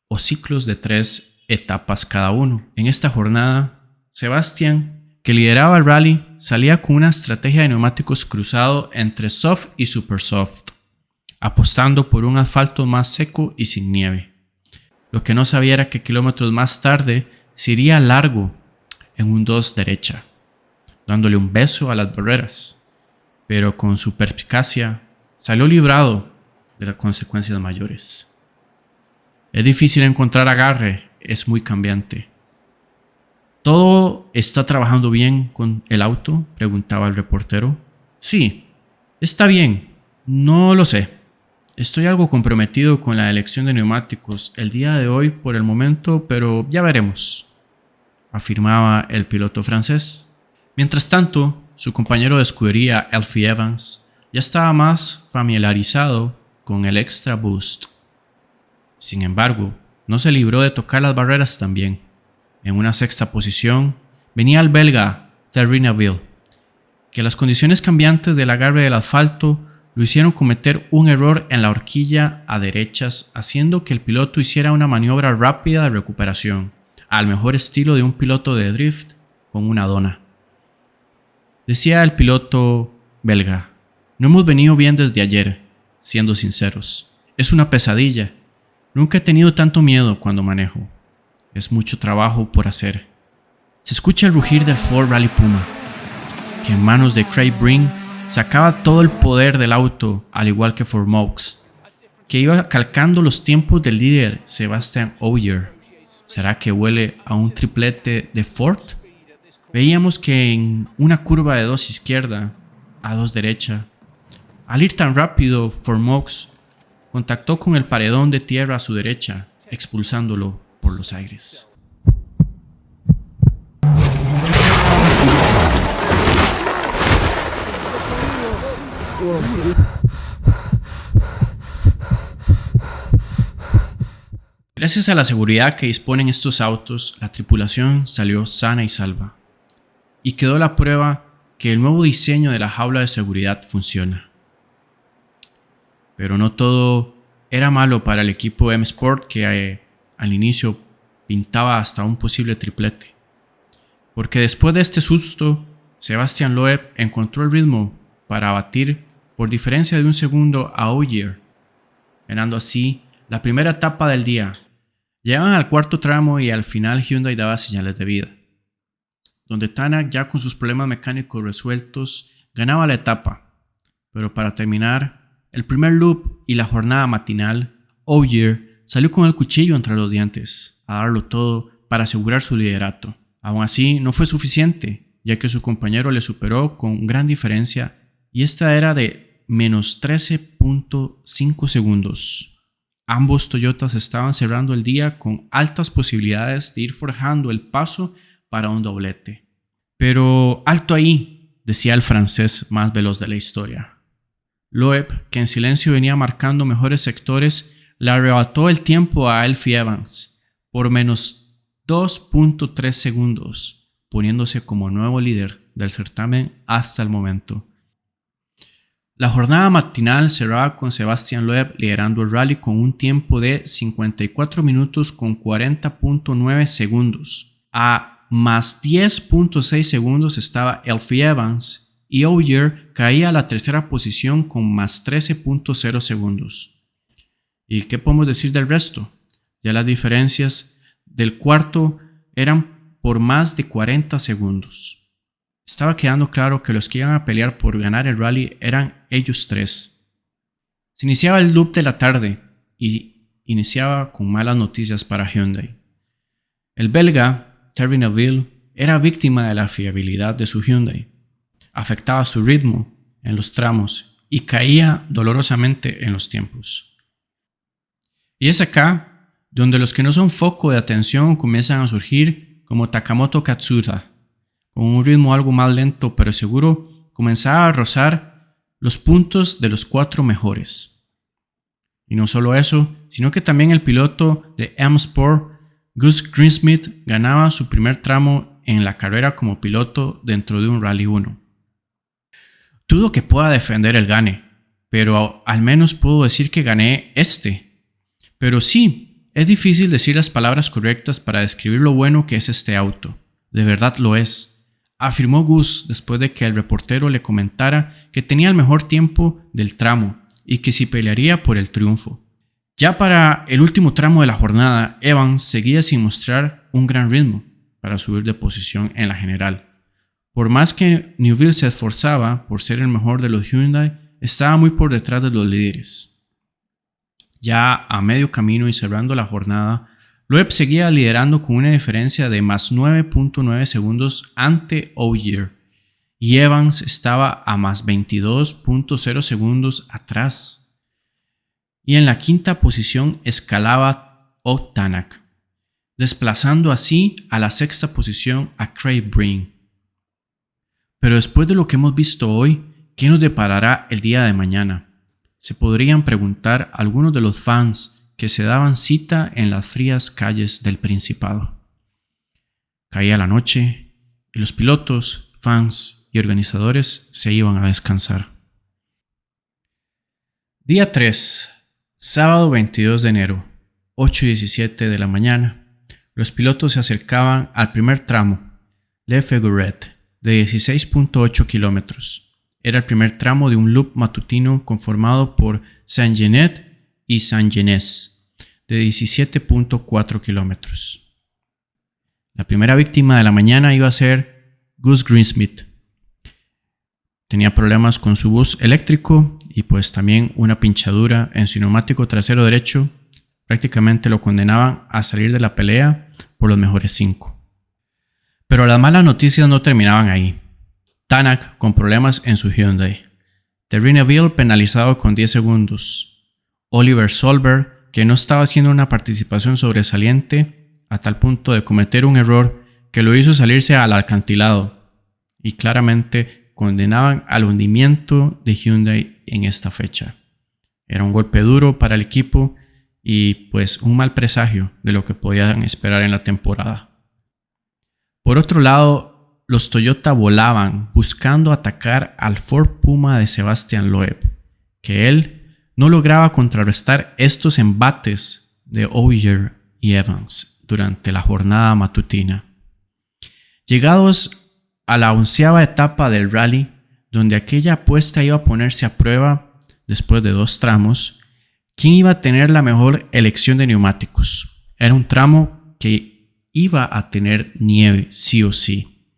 o ciclos de 3 etapas cada uno. En esta jornada, Sebastián, que lideraba el rally, salía con una estrategia de neumáticos cruzado entre soft y super soft, apostando por un asfalto más seco y sin nieve. Lo que no sabía era que kilómetros más tarde se iría largo en un 2 derecha, dándole un beso a las barreras, pero con su perspicacia salió librado de las consecuencias mayores. Es difícil encontrar agarre, es muy cambiante. ¿Todo está trabajando bien con el auto?, preguntaba el reportero. Sí, está bien, no lo sé. Estoy algo comprometido con la elección de neumáticos el día de hoy por el momento, pero ya veremos, afirmaba el piloto francés. Mientras tanto, su compañero de escudería, Alfie Evans, ya estaba más familiarizado con el Extra Boost. Sin embargo, no se libró de tocar las barreras también. En una sexta posición venía el belga Thierry Neuville, que las condiciones cambiantes del agarre del asfalto lo hicieron cometer un error en la horquilla a derechas, haciendo que el piloto hiciera una maniobra rápida de recuperación, al mejor estilo de un piloto de drift con una dona. Decía el piloto belga: no hemos venido bien desde ayer, siendo sinceros. Es una pesadilla. Nunca he tenido tanto miedo cuando manejo. Es mucho trabajo por hacer. Se escucha el rugir del Ford Rally Puma, que en manos de Craig Breen sacaba todo el poder del auto, al igual que Ford Maux, que iba calcando los tiempos del líder Sebastian Ogier. ¿Será que huele a un triplete de Ford? Veíamos que en una curva de 2 izquierda a 2 derecha, al ir tan rápido, Ford Maux contactó con el paredón de tierra a su derecha, expulsándolo por los aires. Gracias a la seguridad que disponen estos autos, la tripulación salió sana y salva. Y quedó la prueba que el nuevo diseño de la jaula de seguridad funciona. Pero no todo era malo para el equipo M-Sport, que al inicio pintaba hasta un posible triplete. Porque después de este susto, Sebastian Loeb encontró el ritmo para batir por diferencia de un segundo a Ogier, ganando así la primera etapa del día. Llegaban al cuarto tramo y al final Hyundai daba señales de vida, donde Tanak, ya con sus problemas mecánicos resueltos, ganaba la etapa. Pero para terminar el primer loop y la jornada matinal, Ogier salió con el cuchillo entre los dientes a darlo todo para asegurar su liderato. Aún así, no fue suficiente, ya que su compañero le superó con gran diferencia, y esta era de menos 13.5 segundos. Ambos Toyotas estaban cerrando el día con altas posibilidades de ir forjando el paso para un doblete. Pero alto ahí, decía el francés más veloz de la historia. Loeb, que en silencio venía marcando mejores sectores, le arrebató el tiempo a Alfie Evans por menos 2.3 segundos, poniéndose como nuevo líder del certamen hasta el momento. La jornada matinal cerraba con Sebastian Loeb liderando el rally con un tiempo de 54 minutos con 40.9 segundos. A más 10.6 segundos estaba Alfie Evans, y Ogier caía a la tercera posición con más 13.0 segundos. ¿Y qué podemos decir del resto? Ya las diferencias del cuarto eran por más de 40 segundos. Estaba quedando claro que los que iban a pelear por ganar el rally eran ellos tres. Se iniciaba el loop de la tarde y iniciaba con malas noticias para Hyundai. El belga Thierry Neuville era víctima de la fiabilidad de su Hyundai. Afectaba su ritmo en los tramos y caía dolorosamente en los tiempos. Y es acá donde los que no son foco de atención comienzan a surgir, como Takamoto Katsuta, con un ritmo algo más lento pero seguro, comenzaba a rozar los puntos de los 4 mejores. Y no solo eso, sino que también el piloto de M-Sport, Gus Greensmith, ganaba su primer tramo en la carrera como piloto dentro de un Rally 1. Dudo que pueda defender el gane, pero al menos puedo decir que gané este. Pero sí, es difícil decir las palabras correctas para describir lo bueno que es este auto. De verdad lo es, afirmó Gus después de que el reportero le comentara que tenía el mejor tiempo del tramo y que sí pelearía por el triunfo. Ya para el último tramo de la jornada, Evans seguía sin mostrar un gran ritmo para subir de posición en la general. Por más que Neuville se esforzaba por ser el mejor de los Hyundai, estaba muy por detrás de los líderes. Ya a medio camino y cerrando la jornada, Loeb seguía liderando con una diferencia de más 9.9 segundos ante Ogier y Evans estaba a más 22.0 segundos atrás. Y en la quinta posición escalaba Ott Tanak, desplazando así a la sexta posición a Craig Breen. Pero después de lo que hemos visto hoy, ¿qué nos deparará el día de mañana? Se podrían preguntar algunos de los fans que se daban cita en las frías calles del Principado. Caía la noche y los pilotos, fans y organizadores se iban a descansar. Día 3. Sábado 22 de enero, 8:17 de la mañana. Los pilotos se acercaban al primer tramo, Le Figuret, de 16.8 kilómetros. Era el primer tramo de un loop matutino conformado por Saint-Genès y Saint-Genès, de 17.4 kilómetros. La primera víctima de la mañana iba a ser Gus Greensmith. Tenía problemas con su bus eléctrico y pues también una pinchadura en su neumático trasero derecho. Prácticamente lo condenaban a salir de la pelea por los mejores 5. Pero las malas noticias no terminaban ahí. Tanak con problemas en su Hyundai. Terry Neville penalizado con 10 segundos. Oliver Solberg, que no estaba haciendo una participación sobresaliente a tal punto de cometer un error que lo hizo salirse al acantilado. Y claramente condenaban al hundimiento de Hyundai en esta fecha. Era un golpe duro para el equipo y pues un mal presagio de lo que podían esperar en la temporada. Por otro lado, los Toyota volaban buscando atacar al Ford Puma de Sebastian Loeb, que él no lograba contrarrestar estos embates de Ogier y Evans durante la jornada matutina. Llegados a la 11ª etapa del rally, donde aquella apuesta iba a ponerse a prueba después de 2 tramos, ¿quién iba a tener la mejor elección de neumáticos? Era un tramo que iba a tener nieve sí o sí.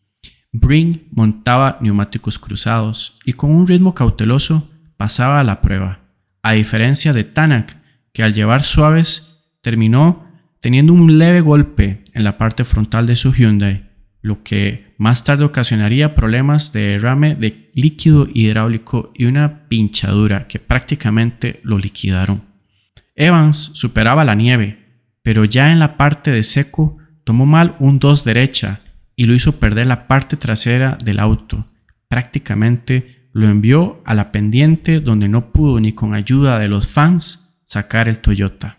Breen montaba neumáticos cruzados y con un ritmo cauteloso pasaba a la prueba, a diferencia de Tanak, que al llevar suaves terminó teniendo un leve golpe en la parte frontal de su Hyundai, lo que más tarde ocasionaría problemas de derrame de líquido hidráulico y una pinchadura que prácticamente lo liquidaron. Evans superaba la nieve, pero ya en la parte de seco tomó mal un 2 derecha y lo hizo perder la parte trasera del auto. Prácticamente lo envió a la pendiente donde no pudo ni con ayuda de los fans sacar el Toyota.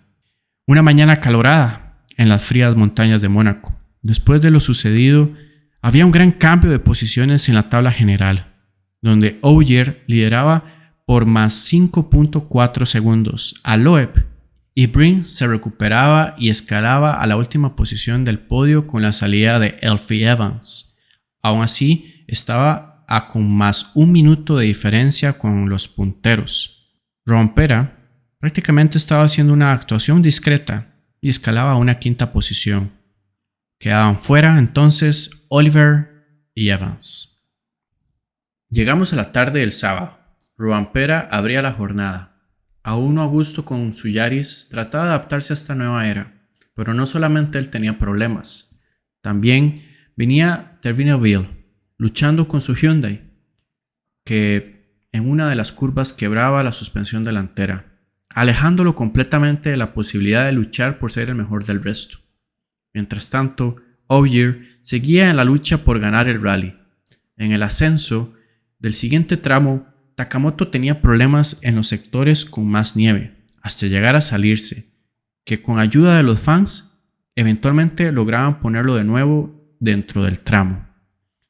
Una mañana acalorada en las frías montañas de Mónaco. Después de lo sucedido, había un gran cambio de posiciones en la tabla general, donde Ogier lideraba por más 5.4 segundos a Loeb y Breen se recuperaba y escalaba a la última posición del podio con la salida de Elfie Evans. Aún así, estaba a con más 1 minuto de diferencia con los punteros. Rovanperä prácticamente estaba haciendo una actuación discreta y escalaba a una 5ª posición. Quedaban fuera entonces Oliver y Evans. Llegamos a la tarde del sábado. Rovanperä abría la jornada. Aún no a gusto con su Yaris, trataba de adaptarse a esta nueva era, pero no solamente él tenía problemas. También venía Terry Neville luchando con su Hyundai, que en una de las curvas quebraba la suspensión delantera, alejándolo completamente de la posibilidad de luchar por ser el mejor del resto. Mientras tanto, Ogier seguía en la lucha por ganar el rally. En el ascenso del siguiente tramo, Takamoto tenía problemas en los sectores con más nieve, hasta llegar a salirse, que con ayuda de los fans, eventualmente lograban ponerlo de nuevo dentro del tramo.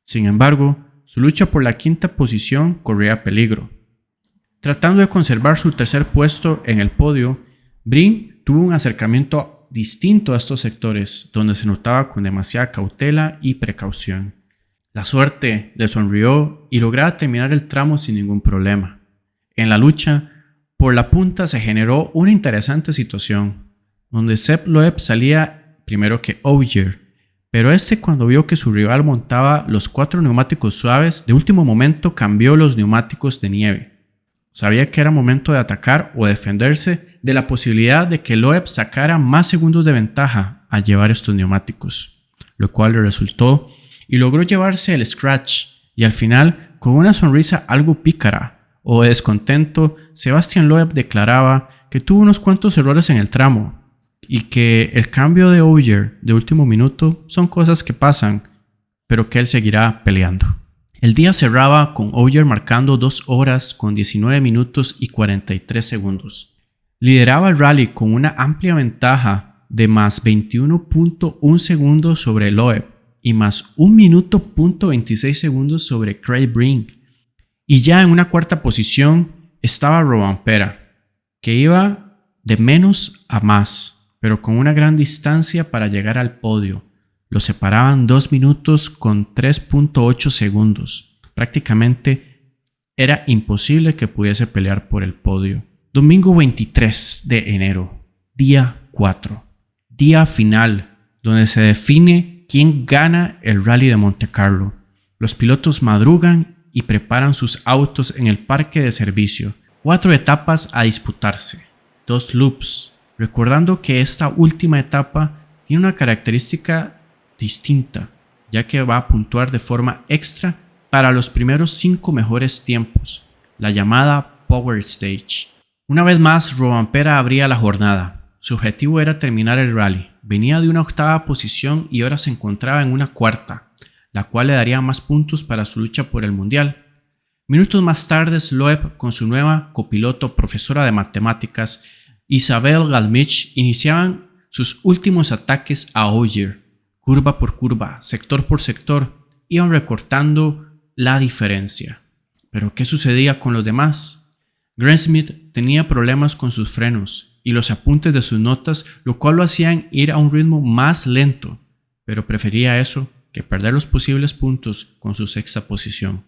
Sin embargo, su lucha por la quinta posición corría peligro. Tratando de conservar su tercer puesto en el podio, Brin tuvo un acercamiento distinto a estos sectores, donde se notaba con demasiada cautela y precaución. La suerte le sonrió y lograba terminar el tramo sin ningún problema. En la lucha, por la punta se generó una interesante situación, donde Sepp Loeb salía primero que Ogier, pero cuando vio que su rival montaba los 4 neumáticos suaves, de último momento cambió los neumáticos de nieve. Sabía que era momento de atacar o defenderse de la posibilidad de que Loeb sacara más segundos de ventaja al llevar estos neumáticos, lo cual le resultó y logró llevarse el scratch, y al final, con una sonrisa algo pícara o de descontento, Sebastian Loeb declaraba que tuvo unos cuantos errores en el tramo y que el cambio de Ogier de último minuto son cosas que pasan, pero que él seguirá peleando. El día cerraba con Ogier marcando 2 horas con 19 minutos y 43 segundos. Lideraba el rally con una amplia ventaja de más 21.1 segundos sobre Loeb y más 1 minuto punto 26 segundos sobre Craig Brink. Y ya en una cuarta posición estaba Rovanpera, que iba de menos a más, pero con una gran distancia para llegar al podio. Lo separaban 2 minutos con 3.8 segundos. Prácticamente era imposible que pudiese pelear por el podio. Domingo 23 de enero, día 4. Día final, donde se define quién gana el Rally de Monte Carlo. Los pilotos madrugan y preparan sus autos en el parque de servicio. 4 etapas a disputarse, 2 loops, recordando que esta última etapa tiene una característica distinta, ya que va a puntuar de forma extra para los primeros 5 mejores tiempos, la llamada Power Stage. Una vez más, Rovanpera abría la jornada. Su objetivo era terminar el rally. Venía de una 8ª posición y ahora se encontraba en una 4ª, la cual le daría más puntos para su lucha por el mundial. Minutos más tarde, Loeb, con su nueva copiloto profesora de matemáticas, Isabel Galmich, iniciaban sus últimos ataques a Ogier. Curva por curva, sector por sector, iban recortando la diferencia. ¿Pero qué sucedía con los demás? Grant Smith tenía problemas con sus frenos y los apuntes de sus notas, lo cual lo hacían ir a un ritmo más lento, pero prefería eso que perder los posibles puntos con su 6ª posición.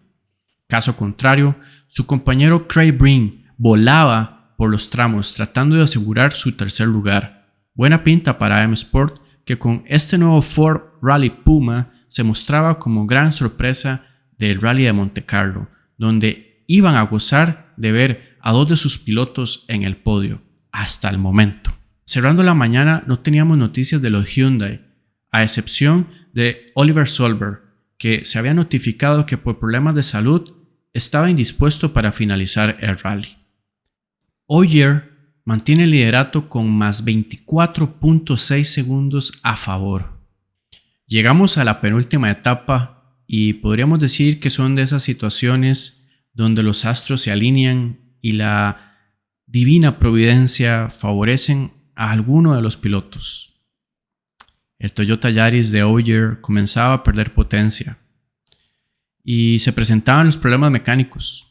Caso contrario, su compañero Craig Breen volaba por los tramos tratando de asegurar su tercer lugar. Buena pinta para AM Sport, que con este nuevo Ford Rally Puma se mostraba como gran sorpresa del Rally de Monte Carlo, donde iban a gozar de ver a 2 de sus pilotos en el podio, hasta el momento. Cerrando la mañana no teníamos noticias de los Hyundai, a excepción de Oliver Solberg, que se había notificado que por problemas de salud estaba indispuesto para finalizar el rally. Ogier mantiene el liderato con más 24.6 segundos a favor. Llegamos a la penúltima etapa y podríamos decir que son de esas situaciones donde los astros se alinean y la divina providencia favorecen a alguno de los pilotos. El Toyota Yaris de Ogier comenzaba a perder potencia y se presentaban los problemas mecánicos.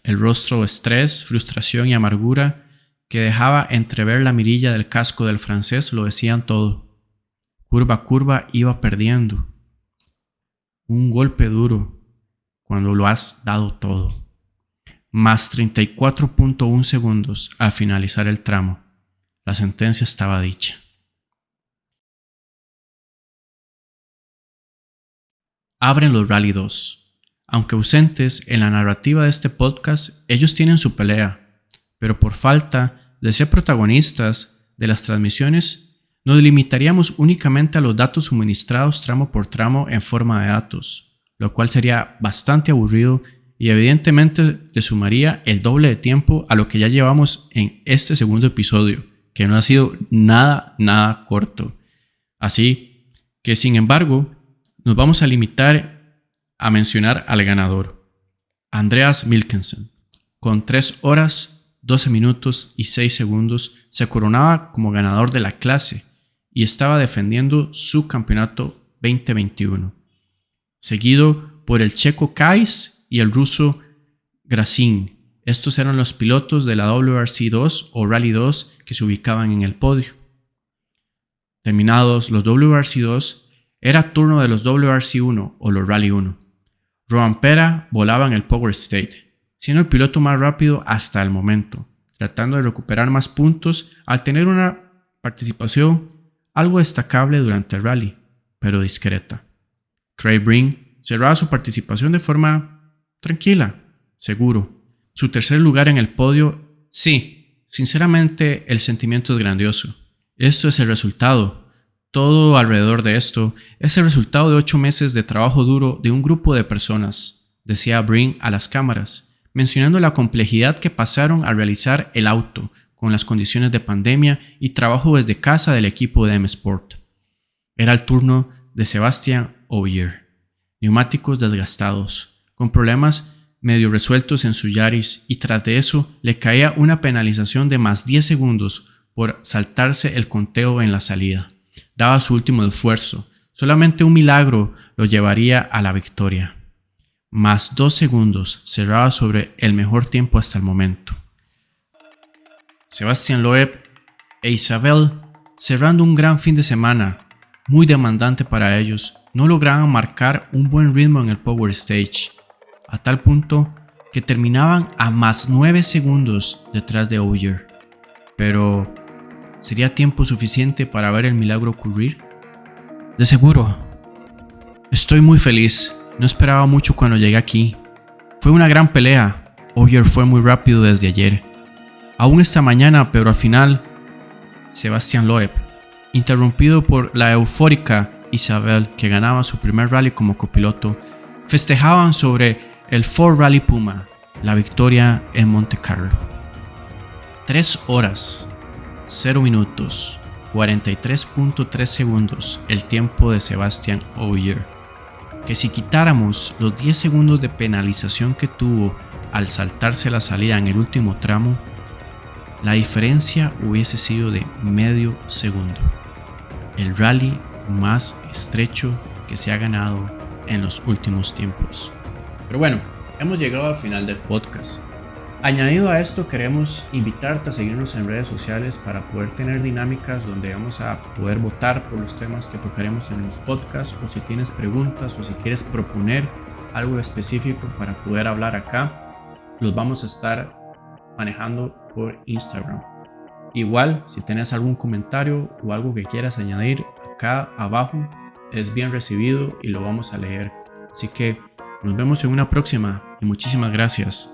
El rostro de estrés, frustración y amargura que dejaba entrever la mirilla del casco del francés lo decían todo. Curva a curva iba perdiendo. Un golpe duro cuando lo has dado todo. Más 34.1 segundos al finalizar el tramo. La sentencia estaba dicha. Abren los Rally 2. Aunque ausentes en la narrativa de este podcast, ellos tienen su pelea, pero por falta de ser protagonistas de las transmisiones, nos limitaríamos únicamente a los datos suministrados tramo por tramo en forma de datos, lo cual sería bastante aburrido y evidentemente le sumaría el doble de tiempo a lo que ya llevamos en este segundo episodio, que no ha sido nada corto. Así que, sin embargo, nos vamos a limitar a mencionar al ganador, Andreas Mikkelsen. Con 3 horas, 12 minutos y 6 segundos se coronaba como ganador de la clase y estaba defendiendo su campeonato 2021, seguido por el checo Kais y el ruso Grasin. Estos eran los pilotos de la WRC2 o Rally 2 que se ubicaban en el podio. Terminados los WRC2, era turno de los WRC1 o los Rally 1. Rovanperä volaba en el Power State, siendo el piloto más rápido hasta el momento, tratando de recuperar más puntos al tener una participación algo destacable durante el rally, pero discreta. Craig Breen cerraba su participación de forma tranquila, seguro. Su tercer lugar en el podio, sí, sinceramente el sentimiento es grandioso. Esto es el resultado. Todo alrededor de esto es el resultado de 8 meses de trabajo duro de un grupo de personas, decía Breen a las cámaras, mencionando la complejidad que pasaron al realizar el auto con las condiciones de pandemia y trabajo desde casa del equipo de M-Sport. Era el turno de Sebastian Ogier. Neumáticos desgastados, con problemas medio resueltos en su Yaris, y tras de eso le caía una penalización de más 10 segundos por saltarse el conteo en la salida. Daba su último esfuerzo, solamente un milagro lo llevaría a la victoria. Más 2 segundos cerraba sobre el mejor tiempo hasta el momento. Sebastian Loeb e Isabel, cerrando un gran fin de semana, muy demandante para ellos, no lograban marcar un buen ritmo en el Power Stage, a tal punto que terminaban a más 9 segundos detrás de Ogier. Pero, ¿sería tiempo suficiente para ver el milagro ocurrir? De seguro. Estoy muy feliz, no esperaba mucho cuando llegué aquí. Fue una gran pelea, Ogier fue muy rápido desde ayer. Aún esta mañana, pero al final, Sebastian Loeb, interrumpido por la eufórica Isabel, que ganaba su primer rally como copiloto, festejaban sobre el Ford Rally Puma, la victoria en Monte Carlo. 3 horas, 0 minutos, 43.3 segundos el tiempo de Sebastian Ogier, que si quitáramos los 10 segundos de penalización que tuvo al saltarse la salida en el último tramo, la diferencia hubiese sido de medio segundo. El rally más estrecho que se ha ganado en los últimos tiempos. Pero bueno, hemos llegado al final del podcast. Añadido a esto, queremos invitarte a seguirnos en redes sociales para poder tener dinámicas donde vamos a poder votar por los temas que tocaremos en los podcasts, o si tienes preguntas o si quieres proponer algo específico para poder hablar acá, los vamos a estar manejando por Instagram. Igual, si tienes algún comentario o algo que quieras añadir, acá abajo es bien recibido y lo vamos a leer. Así que nos vemos en una próxima y muchísimas gracias.